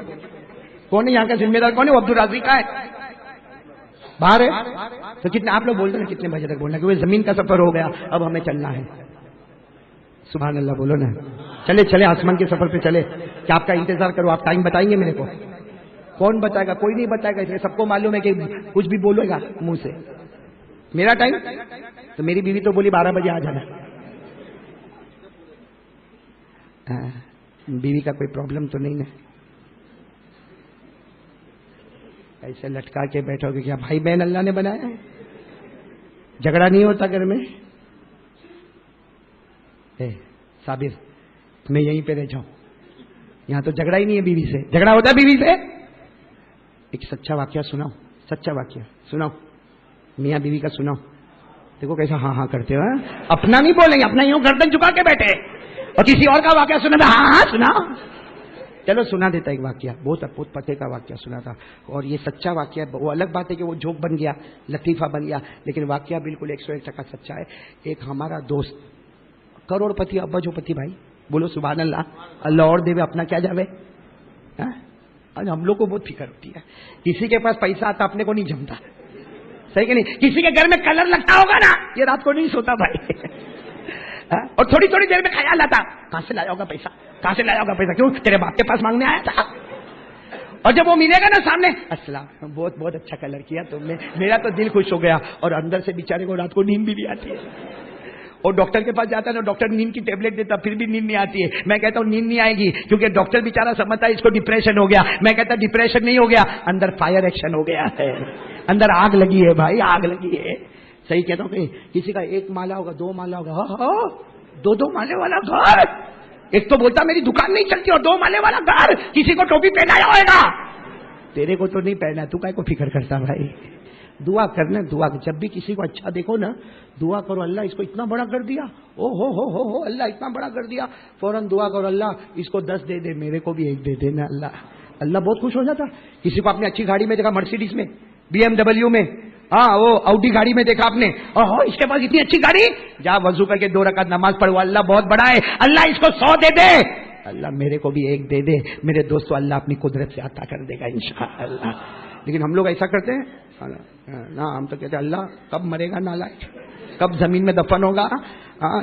کون ہے یہاں کا ذمہ دار؟ کون ہے؟ عبد الرازق کا ہے, باہر ہے. تو کتنے آپ لوگ بولتے ہیں کتنے بجے تک بولنا؟ کہ وہ زمین کا سفر ہو گیا, اب ہمیں چلنا ہے. سبحان اللہ بولو نا. چلے چلے آسمان کے سفر پہ چلے. کیا آپ کا انتظار کرو؟ آپ ٹائم بتائیں گے میرے کو؟ کون بتائے گا؟ کوئی نہیں بتائے گا. اس لیے سب کو معلوم ہے کہ کچھ بھی بولے گا منہ سے. میرا ٹائم تو میری بیوی تو بولی 12 بجے آ جانا. بیوی کا کوئی پرابلم تو نہیں نا؟ ایسے لٹکا کے بیٹھو گے کیا؟ بھائی بہن اللہ نے بنایا ہے, جھگڑا نہیں ہوتا گھر میں. صابر میں یہیں پہ رہ جاؤں, یہاں تو جھگڑا ہی نہیں ہے بیوی سے. جھگڑا ہوتا ہے بیوی سے. ایک سچا واقعہ سناؤ, سچا واقعہ سناؤ, میاں بیوی کا سناؤ. دیکھو کیسا ہاں ہاں کرتے ہو. اپنا نہیں بولیں گے, اپنا یوں گردن جھکا کے بیٹھے, اور کسی اور کا واقعہ سنا تھا ہاں ہاں سناؤ. چلو سنا دیتا ایک واقعہ, بہت اپوت پتے کا واقعہ سنا تھا, اور یہ سچا واقعہ. وہ الگ بات ہے کہ وہ جوک بن گیا, لطیفہ بن گیا, لیکن واقعہ بالکل 101% سچا ہے. ایک ہمارا دوست کروڑ پتی, ابا جو پتی بھائی, بولو سبحان اللہ. اللہ اور دے اپنا کیا جاوے. ہم لوگ کو بہت فکر ہوتی ہے. کسی کے پاس پیسہ آتا اپنے کو نہیں جمتا, صحیح کہ نہیں؟ کسی کے گھر میں کلر لگتا ہوگا نا, یہ رات کو نہیں سوتا بھائی. اور تھوڑی تھوڑی دیر میں خیال آتا کہاں سے لایا ہوگا پیسہ, کہاں سے لایا ہوگا پیسہ, کیوں تیرے باپ کے پاس مانگنے آیا تھا. اور جب وہ ملے گا نا سامنے, السلام بہت بہت اچھا کلر کیا تم نے, میرا تو دل خوش ہو گیا. اور اندر سے بیچارے کو رات کو نیند بھی نہیں آتی ہے. اور ڈاکٹر کے پاس جاتا ہے نا, ڈاکٹر نیند کی ٹیبلٹ دیتا, پھر بھی نیند نہیں آتی ہے. میں کہتا ہوں نیند نہیں آئے گی, کیونکہ ڈاکٹر بیچارہ سمجھتا ہے اس کو ڈپریشن ہو گیا. میں کہتا ڈپریشن نہیں ہو گیا, اندر فائر ایکشن ہو گیا ہے, اندر آگ لگی ہے بھائی, آگ لگی ہے. صحیح کہتا ہوں کہ کسی کا 1 مالا ہوگا, 2 مالا ہوگا, 2 مالے والا گھر. ایک تو بولتا میری دکان نہیں چلتی, اور 2 مالے والا گھر. کسی کو ٹوپی پہنایا ہوئے گا, تیرے کو تو نہیں پہنا, تو کائے کو فکر کرتا بھائی. دعا کرنا, دعا. جب بھی کسی کو اچھا دیکھو نا, دعا کرو اللہ اس کو اتنا بڑا کر دیا, او ہو اللہ اتنا بڑا کر دیا. فوراً دعا کرو اللہ اس کو 10 دے دے, میرے کو بھی 1 دے دینا. اللہ بہت خوش ہو جاتا. کسی کو اپنی اچھی گاڑی میں دیکھا, مرسیڈیز میں, BMW میں, ہاں وہ آؤڈی گاڑی میں دیکھا آپ نے, اس کے پاس اتنی اچھی گاڑی, جا وضو کر کے 2 رکعت نماز پڑھو, اللہ بہت بڑا ہے, اللہ اس کو 100 دے دے, اللہ میرے کو بھی 1 دے دے. میرے دوستو اللہ اپنی قدرت سے عطا کر دے گا انشاءاللہ. لیکن ہم لوگ ایسا کرتے ہیں نا, ہم تو کہتے ہیں اللہ کب مرے گا نالائق, کب زمین میں دفن ہوگا,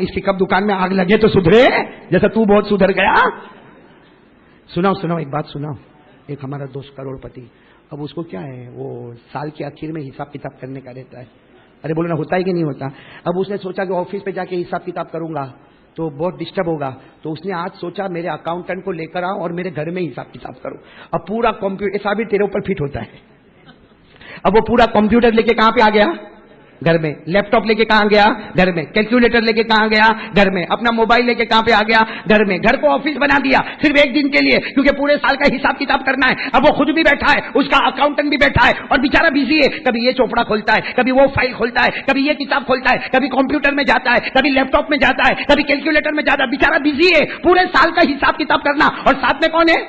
اس کی کب دکان میں آگ لگے تو سدھرے, جیسا تو بہت سدھر گیا. سناؤ ایک بات سناؤ. ایک ہمارا دوست کروڑ پتی, اب اس کو کیا ہے, وہ سال کے آخر میں حساب کتاب کرنے کا رہتا ہے. ارے بولو نا, ہوتا ہے کہ نہیں ہوتا. اب اس نے سوچا کہ آفس پہ جا کے حساب کتاب کروں گا تو بہت ڈسٹرب ہوگا, تو اس نے آج سوچا میرے اکاؤنٹنٹ کو لے کر آؤں اور میرے گھر میں حساب کتاب کروں. اب پورا کمپیوٹر ایسا بھی تیرے اوپر فٹ ہوتا ہے. اب وہ پورا کمپیوٹر لے کے کہاں پہ آ گیا, گھر میں. لیپ ٹاپ لے کے کہاں گیا, گھر میں. کیلکولیٹر لے کے کہاں گیا, گھر میں. اپنا موبائل لے کے کہاں پہ آ گیا, گھر میں. گھر کو آفس بنا دیا صرف 1 دن کے لیے, کیونکہ پورے سال کا حساب کتاب کرنا ہے. اب وہ خود بھی بیٹھا ہے, اس کا اکاؤنٹنٹ بھی بیٹھا ہے, اور بیچارہ بزی ہے. کبھی یہ چوپڑا کھولتا ہے, کبھی وہ فائل کھولتا ہے, کبھی یہ کتاب کھولتا ہے, کبھی کمپیوٹر میں جاتا ہے, کبھی لیپ ٹاپ میں جاتا ہے, کبھی کیلکولیٹر میں جاتا ہے. بیچارہ بزی ہے, پورے سال کا حساب کتاب کرنا. اور ساتھ میں کون ہے,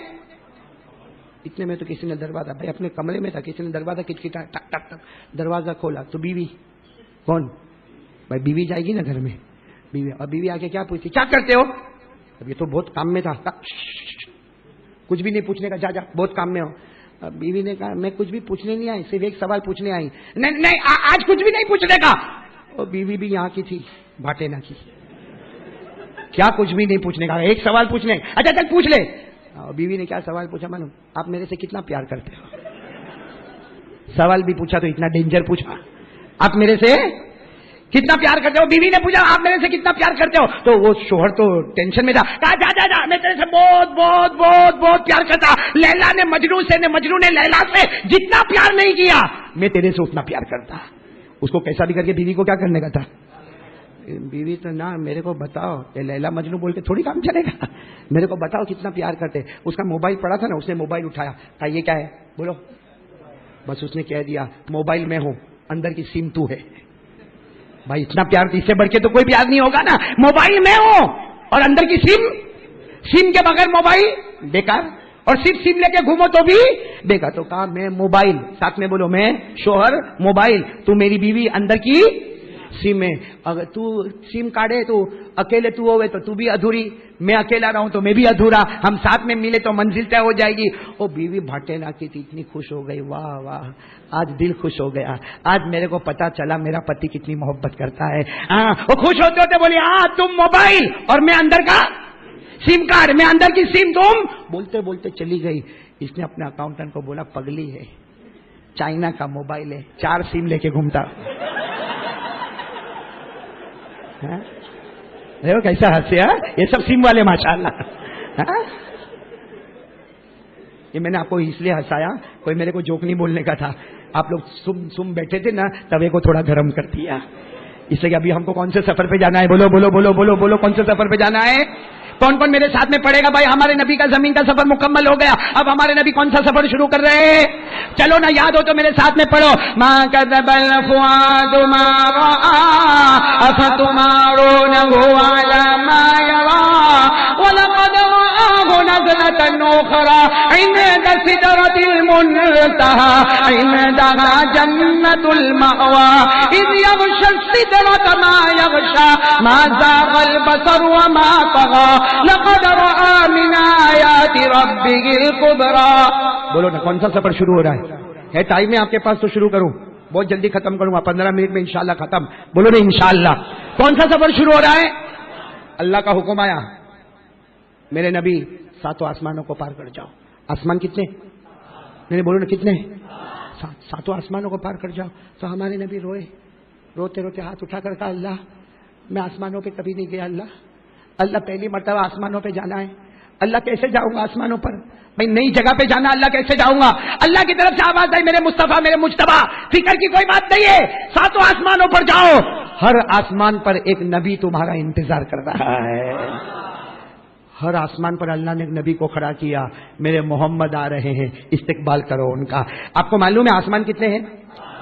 اتنے میں تو کسی نے دروازہ, بھائی اپنے کمرے میں تھا, کسی نے دروازہ کھٹکھٹا, ٹک ٹک ٹک, دروازہ کھولا تو بیوی. کون بھائی, بیوی جائے گی نا گھر میں, بیوی. اور بیوی آ کے کیا پوچھتی, کیا کرتے ہو. اب یہ تو بہت کام میں تھا, کچھ بھی نہیں پوچھنے کا, جا بہت کام میں ہو. اب بیوی نے کہا میں کچھ بھی پوچھنے نہیں آئی, صرف 1 سوال پوچھنے آئی. نہیں آج کچھ بھی نہیں پوچھنے کا. اور بیوی بھی یہاں کی تھی, بھاٹے نہ کی, کیا کچھ بھی نہیں پوچھنے کا, 1 سوال پوچھنے. اچھا چل پوچھ لے. بیوی نے کیا سوال پوچھا معلوم, آپ میرے سے کتنا پیار کرتے ہو. سوال بھی پوچھا تو اتنا ڈینجر پوچھا, آپ میرے سے کتنا پیار کرتے ہو. بیوی نے پوچھا آپ میرے سے کتنا پیار کرتے ہو, تو وہ شوہر تو ٹینشن میں تھا, کہا جا میں تیرے سے بہت بہت بہت بہت پیار کرتا. لیلا نے مجنوں سے, مجنوں نے لیلا سے جتنا پیار نہیں کیا, میں تیرے سے اتنا پیار کرتا. اس کو کیسا بھی کر کے بیوی کو کیا کرنے کا تھا. بیوی تو نہ, میرے کو بتاؤ, یہ لیلا مجنوں بول کے تھوڑی کام چلے گا, میرے کو بتاؤ کتنا پیار کرتے. اس کا موبائل پڑا تھا نا, اس نے موبائل اٹھایا, کہا یہ کیا ہے, بولو. بس اس نے کہہ دیا موبائل میں ہوں, اندر کی سم تو ہے. بھائی اتنا پیار تو اس سے بڑھ کے تو کوئی پیار نہیں ہوگا نا. موبائل میں ہوں اور اندر کی سم کے بغیر موبائل بیکار, اور صرف سم لے کے گھومو تو بھی بیکار. تو کہا میں موبائل, ساتھ میں بولو میں شوہر موبائل, تو میری بیوی اندر کی سیم ہے. اگر تو سیم کاٹے تو اکیلے تو ہوئے تو بھی ادھوری, میں اکیلا رہوں تو میں بھی ادھورا, ہم ساتھ میں ملے تو منزل طے ہو جائے گی. وہ بیوی بھاٹے نا کی تھی, اتنی خوش ہو گئی, واہ واہ آج دل خوش ہو گیا, آج میرے کو پتا چلا میرا پتی کتنی محبت کرتا ہے. ہاں وہ خوش ہوتے ہوتے بولی ہاں تم موبائل اور میں اندر کا سیم کارڈ, میں اندر کی سیم, تم بولتے بولتے چلی گئی. اس نے اپنے اکاؤنٹنٹ کو بولا پگلی ہے, چائنا کا موبائل ہے, 4 سیم لے کے گھومتا. کیسا ہنسے, یہ سب سیم والے ماشاءاللہ. یہ میں نے آپ کو اس لیے ہنسایا, کوئی میرے کو جوک نہیں بولنے کا تھا, آپ لوگ سم بیٹھے تھے نا, توے کو تھوڑا گرم کر دیا. اس لیے ابھی ہم کو کون سے سفر پہ جانا ہے, بولو بولو بولو بولو بولو, کون سے سفر پہ جانا ہے؟ کون کون میرے ساتھ میں پڑے گا؟ بھائی ہمارے نبی کا زمین کا سفر مکمل ہو گیا, اب ہمارے نبی کون سا سفر شروع کر رہے ہیں؟ چلو نا, یاد ہو تو میرے ساتھ میں پڑھو. ما کذب الفؤاد ما رأى افتمارونه على ما يرى ولقد رآه نزلة أخرى عند سدرة المنتهى عندها جنة المأوى إذ يغشى السدرة ما يغشى ما زاغ البصر وما طغى لقد رأى من آيات ربه الكبرى. بولو نا کون سا سفر شروع ہو رہا ہے ٹائم ہے آپ کے پاس تو شروع کروں, بہت جلدی ختم کروں گا, 15 منٹ میں انشاءاللہ ختم. بولو نا انشاءاللہ. کون سا سفر شروع ہو رہا ہے؟ اللہ کا حکم آیا, میرے نبی 7 آسمانوں کو پار کر جاؤ. آسمان کتنے؟ میں نے بولو نا کتنے؟ 7 آسمانوں کو پار کر جاؤ. تو ہمارے نبی روئے, روتے روتے ہاتھ اٹھا کر کہا اللہ میں آسمانوں پہ کبھی نہیں گیا, اللہ پہلی مرتبہ آسمانوں پہ جانا ہے, اللہ کیسے جاؤں گا آسمانوں پر, میں نئی جگہ پہ جانا, اللہ کیسے جاؤں گا؟ اللہ کی طرف سے آواز آئی میرے مصطفیٰ میرے مجتبیٰ, فکر کی کوئی بات نہیں ہے, 7 آسمانوں پر جاؤ. ہر آسمان پر ایک نبی تمہارا انتظار کر رہا ہے. ہر آسمان پر اللہ نے ایک نبی کو کھڑا کیا, میرے محمد آ رہے ہیں, استقبال کرو ان کا. آپ کو معلوم ہے آسمان کتنے ہیں؟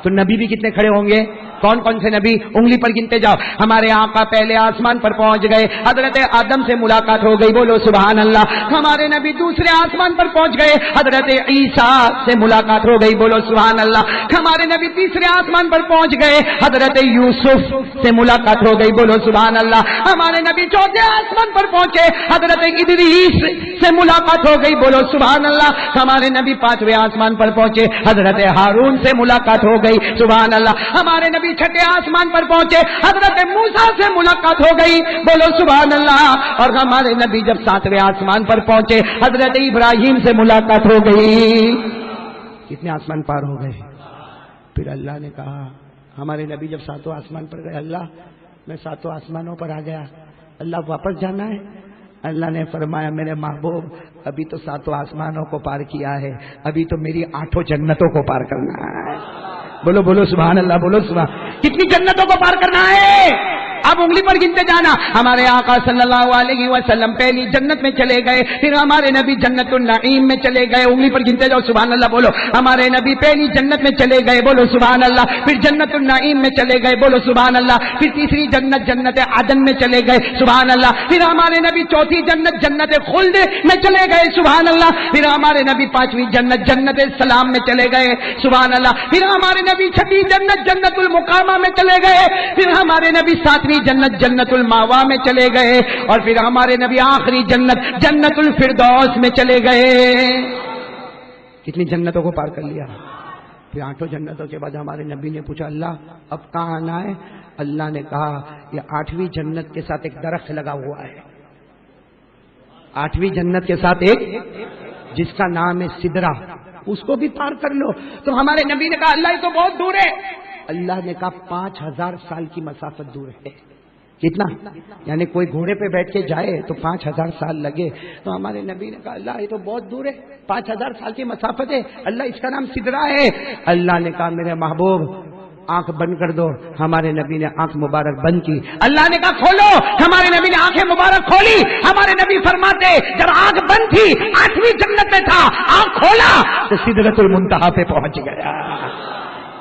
تو نبی بھی کتنے کھڑے ہوں گے؟ کون کون سے نبی؟ انگلی پر گنتے جاؤ. ہمارے آقا پہلے آسمان پر پہنچ گئے, حضرت آدم سے ملاقات ہو گئی, بولو سبحان اللہ. ہمارے نبی دوسرے آسمان پر پہنچ گئے, حضرت عیسیٰ سے ملاقات ہو گئی, بولو سبحان اللہ. ہمارے نبی تیسرے آسمان پر پہنچ گئے, حضرت یوسف سے ملاقات ہو گئی, بولو سبحان اللہ. ہمارے نبی چوتھے آسمان پر پہنچے, حضرت ادریس سے ملاقات ہو گئی, بولو سبحان اللہ. ہمارے نبی 5ویں آسمان پر پہنچے, حضرت ہارون سے ملاقات ہو گئی, سبحان اللہ. ہمارے نبی 6 آسمان پر پہنچے, حضرت موسیٰ سے ملاقات ہو گئی, بولو سبحان اللہ. اور ہمارے نبی جب 7ویں آسمان پر پہنچے, حضرت ابراہیم سے ملاقات ہو گئی. کتنے آسمان پار ہو گئے؟ پھر اللہ نے کہا, ہمارے نبی جب 7 آسمان پر گئے, اللہ میں 7 آسمانوں پر آ گیا, اللہ واپس جانا ہے؟ اللہ نے فرمایا میرے محبوب ابھی تو 7 آسمانوں کو پار کیا ہے, ابھی تو میری 8 جنتوں کو پار کرنا ہے. بولو بولو سبحان اللہ, بولو سبحان. کتنی جنتوں کو پار کرنا ہے؟ اب انگلی پر گنتے جانا. ہمارے آقا صلی اللہ علیہ وسلم پہلی جنت میں چلے گئے, پھر ہمارے نبی جنت النعیم میں چلے گئے, انگلی پر گنتے جاؤ سبحان اللہ. بولو ہمارے نبی پہلی جنت میں چلے گئے, بولو سبحان اللہ. پھر جنت النعیم میں چلے گئے, بولو سبحان اللہ. پھر تیسری جنت جنت عدن میں چلے گئے, سبحان اللہ. پھر ہمارے نبی چوتھی جنت جنت خلد میں چلے گئے, سبحان اللہ. پھر ہمارے نبی 5ویں جنت جنت سلام میں چلے گئے, سبحان اللہ. پھر ہمارے نبی 6ویں جنت جنت المقامہ میں چلے گئے, پھر ہمارے نبی 7ویں جنت جنت الماوا میں چلے گئے, اور پھر ہمارے نبی آخری جنت جنت الفردوس میں چلے گئے. کتنی جنتوں کو پار کر لیا. پھر 8 جنتوں کے بعد ہمارے نبی نے پوچھا اللہ اب کہاں آنا ہے؟ اللہ نے کہا یہ 8ویں جنت کے ساتھ ایک درخت لگا ہوا ہے, 8ویں جنت کے ساتھ ایک جس کا نام ہے سدرہ, اس کو بھی پار کر لو. تو ہمارے نبی نے کہا اللہ یہ تو بہت دور ہے. اللہ نے کہا 5000 سال کی مسافت دور ہے. کتنا؟ یعنی کوئی گھوڑے پہ بیٹھ کے جائے تو 5000 سال لگے. تو ہمارے نبی نے کہا اللہ یہ تو بہت دور ہے, 5000 سال کی مسافت ہے, اللہ اس کا نام سدرہ ہے. اللہ نے کہا میرے محبوب آنکھ بند کر دو. ہمارے نبی نے آنکھ مبارک بند کی. اللہ نے کہا کھولو. ہمارے نبی نے آنکھیں مبارک کھولی. ہمارے نبی فرماتے جب آنکھ بند تھی 8ویں جنت میں تھا, آنکھ کھولا تو سدرۃ المنتہا پہ پہنچ گیا.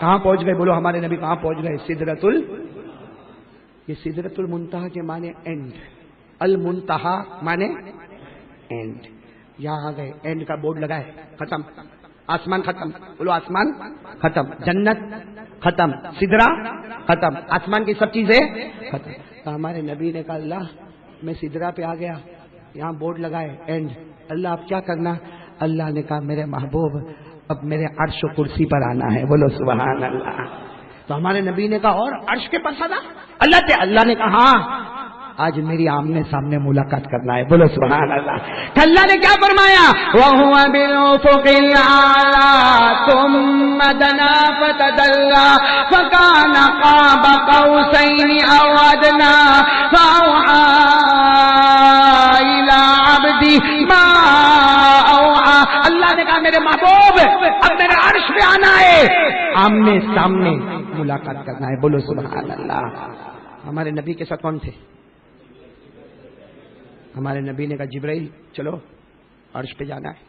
کہاں پہنچ گئے؟ بولو ہمارے نبی کہاں پہنچ گئے؟ یہ سدرۃ المنتہا کے معنی اینڈ, المنتہا معنی اینڈ. یہاں آ گئے, اینڈ کا بورڈ لگا ہے, ختم, آسمان ختم. بولو آسمان ختم, جنت ختم, سدرہ ختم، آسمان کی سب چیزیں ختم. تو ہمارے نبی نے کہا اللہ میں سدرا پہ آ گیا، یہاں بورڈ لگائے اینڈ، اللہ اب کیا کرنا؟ اللہ نے کہا میرے محبوب اب میرے عرش و کرسی پر آنا ہے. بولو سبحان اللہ. تو ہمارے نبی نے کہا اور عرش کے پاس آنا؟ اللہ نے کہا ہاں آج میری آمنے سامنے ملاقات کرنا ہے. بولو سبحان اللہ. اللہ نے کیا فرمایا؟ وَهُوَ بِالْأُفُقِ الْأَعْلَى ثُمَّ دَنَا فَتَدَلَّى فَكَانَ قَابَ قَوْسَيْنِ أَوْ أَدْنَى فَأَوْحَى إِلَىٰ عَبْدِهِ مَا أَوْحَى. اللہ نے کہا میرے محبوب اب میرے عرش پہ آنا ہے، آمنے سامنے ملاقات کرنا ہے. بولو سبحان اللہ. ہمارے نبی کے ساتھ کون تھے؟ ہمارے نبی نے کہا جبرائیل چلو عرش پہ جانا ہے.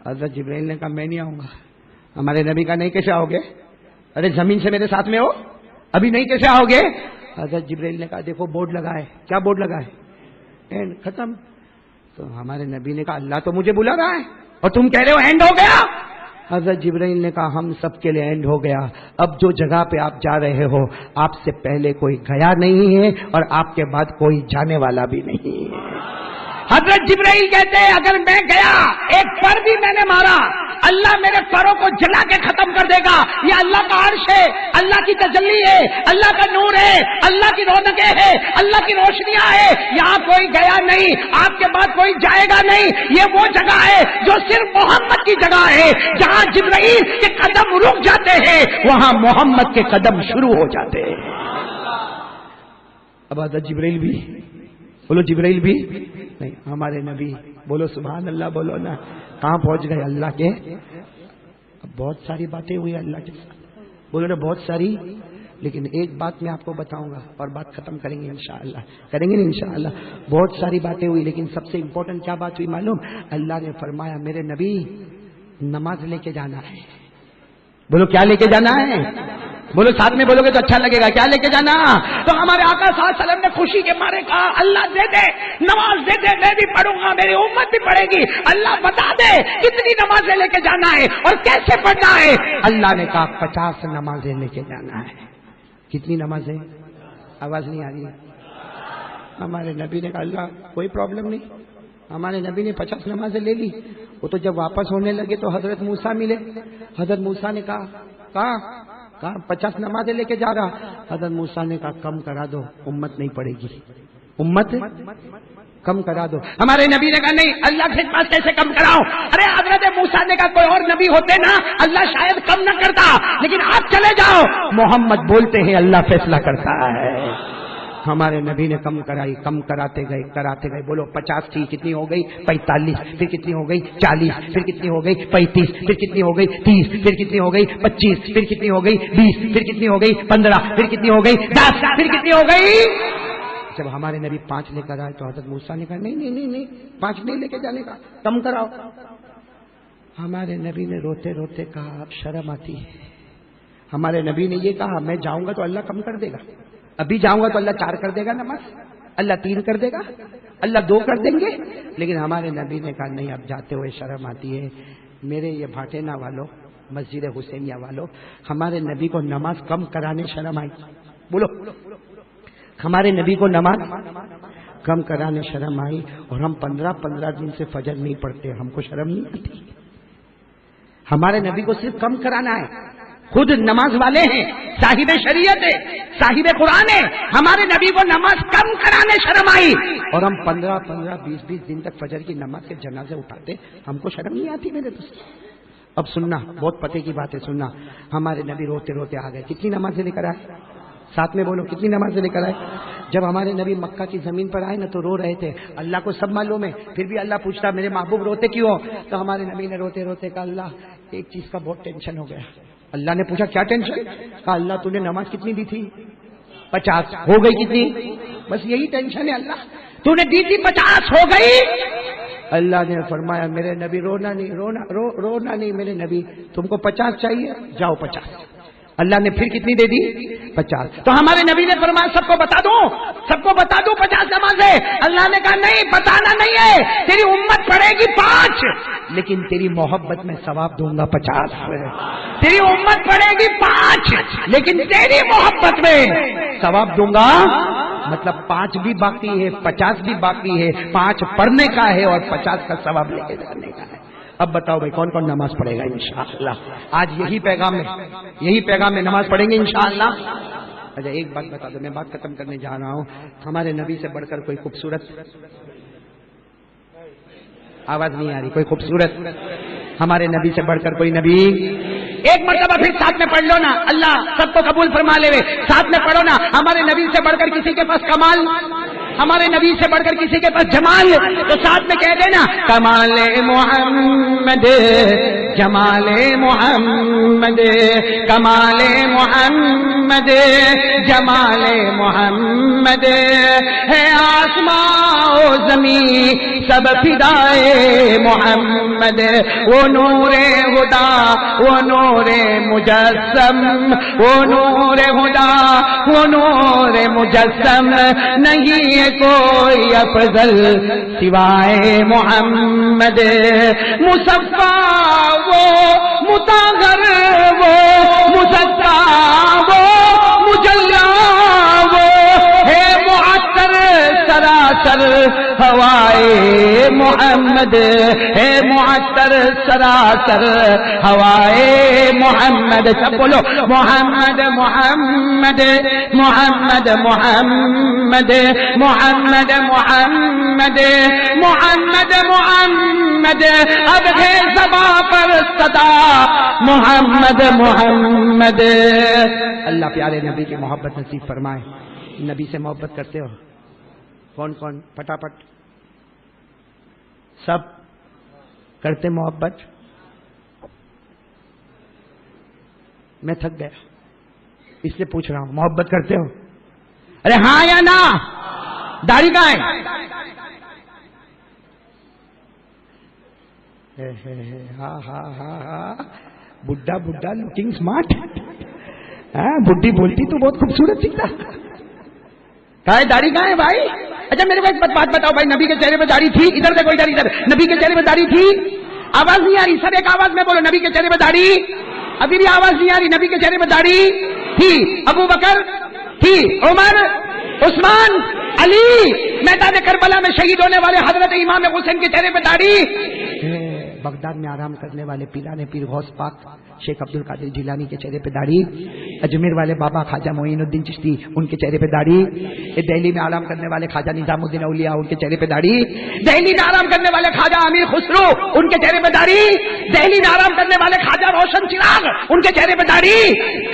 حضرت جبرائیل نے کہا میں نہیں آؤں گا. ہمارے نبی کا نہیں کیسے آؤ گے؟ ارے زمین سے میرے ساتھ میں ہو، ابھی نہیں کیسے آؤ گے؟ حضرت جبرائیل نے کہا دیکھو بورڈ لگا ہے. کیا بورڈ لگا ہے؟ اینڈ ختم. تو ہمارے نبی نے کہا اللہ تو مجھے بلا رہا ہے اور تم کہہ رہے ہو اینڈ ہو گیا. حضرت جبرائیل نے کہا ہم سب کے لیے اینڈ ہو گیا. اب جو جگہ پہ آپ جا رہے ہو آپ سے پہلے کوئی گیا نہیں ہے اور آپ کے بعد کوئی جانے والا بھی نہیں ہے. حضرت جبرائیل کہتے ہیں اگر میں گیا ایک پر بھی میں نے مارا اللہ میرے پروں کو جلا کے ختم کر دے گا. یہ اللہ کا عرش ہے، اللہ کی تجلی ہے، اللہ کا نور ہے، اللہ کی رونقیں ہے، اللہ کی روشنیاں ہے. یہاں کوئی گیا نہیں، آپ کے بعد کوئی جائے گا نہیں. یہ وہ جگہ ہے جو صرف محمد کی جگہ ہے. جہاں جبرائیل کے قدم رک جاتے ہیں وہاں محمد کے قدم شروع ہو جاتے ہیں. اب حضرت جبرائیل بھی بولو، جبرائیل بھی نہیں، ہمارے نبی بولو سبحان اللہ. بولو نا کہاں پہنچ گئے اللہ کے. اب بہت ساری باتیں ہوئی اللہ کے ساتھ، بولو نا بہت ساری. لیکن ایک بات میں آپ کو بتاؤں گا اور بات ختم کریں گے انشاءاللہ، کریں گے نا انشاءاللہ. بہت ساری باتیں ہوئی لیکن سب سے امپورٹنٹ کیا بات ہوئی معلوم؟ اللہ نے فرمایا میرے نبی نماز لے کے جانا ہے. بولو کیا لے کے جانا ہے؟ بولو ساتھ میں بولو گے تو اچھا لگے گا. کیا لے کے جانا؟ تو ہمارے آقا صلی اللہ علیہ وسلم نے خوشی کے مارے کہا اللہ دے دے نماز دے دے، میں بھی پڑھوں گا، میری امت بھی پڑھے گی. اللہ بتا دے کتنی نمازیں لے کے جانا ہے اور کیسے پڑھنا ہے. اللہ نے کہا 50 نمازیں لے کے جانا ہے. کتنی نمازیں؟ آواز نہیں آ رہی. ہمارے نبی نے کہا اللہ کوئی پرابلم نہیں. ہمارے نبی نے 50 نمازیں لے لی. وہ تو جب واپس ہونے لگے تو حضرت موسیٰ ملے. حضرت موسیٰ نے کہا 50 نمازیں لے کے جا رہا. حضرت موسیٰ نے کہا کم کرا دو، امت نہیں پڑے گی، امت کم کرا دو. ہمارے نبی نے کہا نہیں اللہ کے پاس کیسے کم کراؤ؟ ارے حضرت موسیٰ نے کہا کوئی اور نبی ہوتے نا اللہ شاید کم نہ کرتا، لیکن آپ چلے جاؤ. محمد بولتے ہیں اللہ فیصلہ کرتا ہے. ہمارے نبی نے کم کرائی، کم کراتے گئے. بولو 50 تھی کتنی ہو گئی؟ 45. پھر کتنی ہو گئی؟ 40. پھر کتنی ہو گئی؟ 35. پھر کتنی ہو گئی؟ 30. پھر کتنی ہو گئی؟ 25. پھر کتنی ہو گئی؟ 20. پھر کتنی ہو گئی؟ 15. پھر کتنی ہو گئی؟ 10. پھر کتنی ہو گئی؟ جب ہمارے نبی 5 لے کر آئے تو حضرت موسیٰ نے کہا نہیں 5 نہیں لے کے جانے کا، کم کراؤ. ہمارے نبی نے روتے روتے کہا اب شرم آتی ہے. ہمارے نبی نے یہ کہا میں جاؤں گا تو اللہ کم کر دے گا، ابھی جاؤں گا تو اللہ 4 کر دے گا نماز، اللہ 3 کر دے گا، اللہ 2 کر دیں گے. لیکن ہمارے نبی نے کہا نہیں اب جاتے ہوئے شرم آتی ہے. میرے یہ بھاٹینا والوں، مسجد حسینیہ والوں، ہمارے نبی کو نماز کم کرانے شرم آئی. بولو ہمارے نبی کو نماز کم کرانے شرم آئی. اور ہم 15 دن سے فجر نہیں پڑھتے، ہم کو شرم نہیں آتی. ہمارے نبی کو صرف کم کرانا ہے. خود نماز والے ہیں، صاحب شریعت ہے، صاحب قرآن ہے. ہمارے نبی کو نماز کم کرانے شرم آئی اور ہم 15 20 دن تک فجر کی نماز کے جنازے اٹھاتے، ہم کو شرم نہیں آتی میرے دوست. اب سننا بہت پتے کی بات ہے، سننا. ہمارے نبی روتے روتے آ گئے. کتنی نمازیں لے کر آئے؟ ساتھ میں بولو کتنی نمازیں لے کر آئے؟ جب ہمارے نبی مکہ کی زمین پر آئے نا تو رو رہے تھے. اللہ کو سب معلوم ہے، پھر بھی اللہ پوچھتا میرے محبوب روتے کیوں؟ تو ہمارے نبی نے روتے روتے کہا اللہ ایک چیز کا بہت ٹینشن ہو گیا. اللہ نے پوچھا کیا ٹینشن؟ کہا اللہ تو نے نماز کتنی دی تھی؟ 50. ہو گئی کتنی؟ بس یہی ٹینشن ہے اللہ، تو نے دی تھی 50 ہو گئی. اللہ نے فرمایا میرے نبی رونا نہیں میرے نبی، تم کو 50 چاہیے جاؤ 50. اللہ نے پھر کتنی دے دی؟ 50. تو ہمارے نبی نے فرمایا سب کو بتا دوں 50 نمازیں. اللہ نے کہا نہیں، بتانا نہیں ہے، تیری امت پڑھے گی 5، لیکن تیری محبت میں ثواب دوں گا 50. تیری امت پڑھے گی 5، لیکن تیری محبت میں ثواب دوں گا. مطلب 5 بھی باقی ہے، 50 بھی باقی ہے. 5 پڑھنے کا ہے اور 50 کا ثواب لے کے جانے کا ہے. اب بتاؤ بھائی کون کون نماز پڑھے گا انشاءاللہ؟ آج یہی پیغام میں نماز پڑھیں گے انشاءاللہ. اچھا ایک بات بتا دو، میں بات ختم کرنے جا رہا ہوں. ہمارے نبی سے بڑھ کر کوئی خوبصورت، آواز نہیں آ رہی، کوئی خوبصورت ہمارے نبی سے بڑھ کر کوئی نبی؟ ایک مرتبہ پھر ساتھ میں پڑھ لو نا، اللہ سب کو قبول فرما لے. ساتھ میں پڑھو نا، ہمارے نبی سے بڑھ کر کسی کے پاس کمال، ہمارے نبی سے بڑھ کر کسی کے پاس جمال، تو ساتھ میں کہہ دینا کمال محمد، جمال محمد، کمال محمد، جمال محمد. ہے آسمان و زمین سب فدائے محمد. وہ نور خدا، وہ نور مجسم، وہ نور خدا، وہ نور مجسم. نہیں کوئی افضل سوائے محمد. مصفا وہ مطہر وہ مصفا وہ مجلا وہ ہے معطر سراسر ہوائے محمد. ہے معطر سراسر ہوائے محمد. سب بولو محمد محمد محمد محمد محمد محمد محمد محمد. اب ہے زباں پر صدا محمد محمد. اللہ پیارے نبی کی محبت نصیب فرمائے. نبی سے محبت کرتے ہو؟ کون کون؟ پٹاپٹ سب کرتے محبت؟ میں تھک گیا اس لیے پوچھ رہا ہوں، محبت کرتے ہو؟ ارے ہاں یا نا؟ داڑھی کہاں ہے؟ ہاں ہاں ہاں ہاں، بڈھا بڈھا لوکنگ اسمارٹ. بڈھی بولتی تو بہت خوبصورت دکھتا. کہاں ہے داڑھی؟ کہاں ہے بھائی؟ اچھا میرے کو ایک بات بتاؤ بھائی، نبی کے چہرے پہ داڑھی تھی؟ ادھر دیکھو ادھر ادھر، نبی کے چہرے پہ داڑھی تھی؟ آواز نہیں آ رہی سر، ایک آواز میں بولو. نبی کے چہرے پہ داڑھی؟ ابھی بھی آواز نہیں آ رہی. نبی کے چہرے پہ داڑھی تھی؟ ابو بکر تھی، عمر، عثمان، علی. میدان کربلا میں شہید ہونے والے حضرت امام حسین کے چہرے پہ داڑھی. بغداد میں آرام کرنے والے پیرانے پیر غوث پاک شیخ عبد القادر جیلانی کے چہرے پہ داڑھی. اجمیر والے بابا خواجہ معین الدین چشتی ان کے چہرے پہ داڑھی. دہلی میں آرام کرنے والے خواجہ نظام الدین اولیاء ان کے چہرے پہ داڑھی. دہلی میں آرام کرنے والے خواجہ امیر خسرو ان کے چہرے پہ داڑھی. دہلی میں آرام کرنے والے خواجہ روشن چراغ ان کے چہرے پہ داڑھی.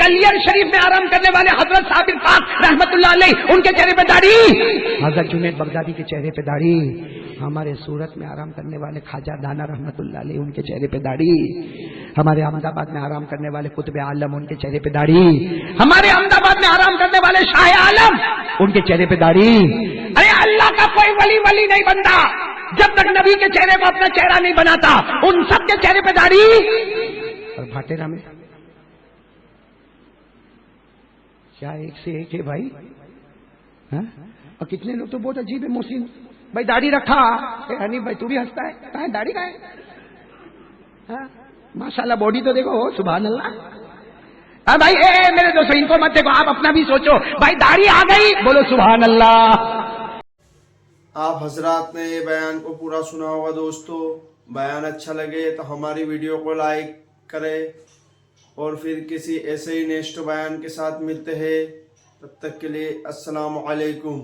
کلیئر شریف میں آرام کرنے والے حضرت صابر پاک رحمت اللہ علیہ ان کے چہرے پہ داڑھی. حضرت جنید بغدادی کے چہرے پہ داڑھی. ہمارے سورت میں آرام کرنے والے خواجہ دانا رحمت اللہ علیہ ان کے چہرے پہ داڑھی. ہمارے احمد آباد میں آرام کرنے والے قطب عالم ان کے چہرے پہ داڑھی. ہمارے احمد آباد میں آرام کرنے والے شاہ عالم ان کے چہرے پہ داڑھی. ارے اللہ کا کوئی ولی نہیں بنتا جب تک نبی کے چہرے کو اپنا چہرہ نہیں بناتا. ان سب کے چہرے پہ داڑھی. اور بھاٹیرا میں کیا ایک سے ایک ہے بھائی. اور کتنے لوگ تو بہت عجیب ہے. محسن بھائی داڑھی رکھا. حنیف بھائی تو بھی ہنستا ہے. کہاں ہے داڑھی؟ کہاں ہے؟ ماشاءاللہ باڈی تو دیکھو، سبحان اللہ. بھائی میرے دوستوں ان کو مت دیکھو، آپ اپنا بھی سوچو. بھائی داڑھی آ گئی، بولو سبحان اللہ. آپ حضرات نے یہ بیان کو پورا سنا ہوگا دوستو. بیان اچھا لگے تو ہماری ویڈیو کو لائک کرے اور پھر کسی ایسے ہی نیکسٹ بیان کے ساتھ ملتے ہیں. تب تک کے لیے السلام علیکم.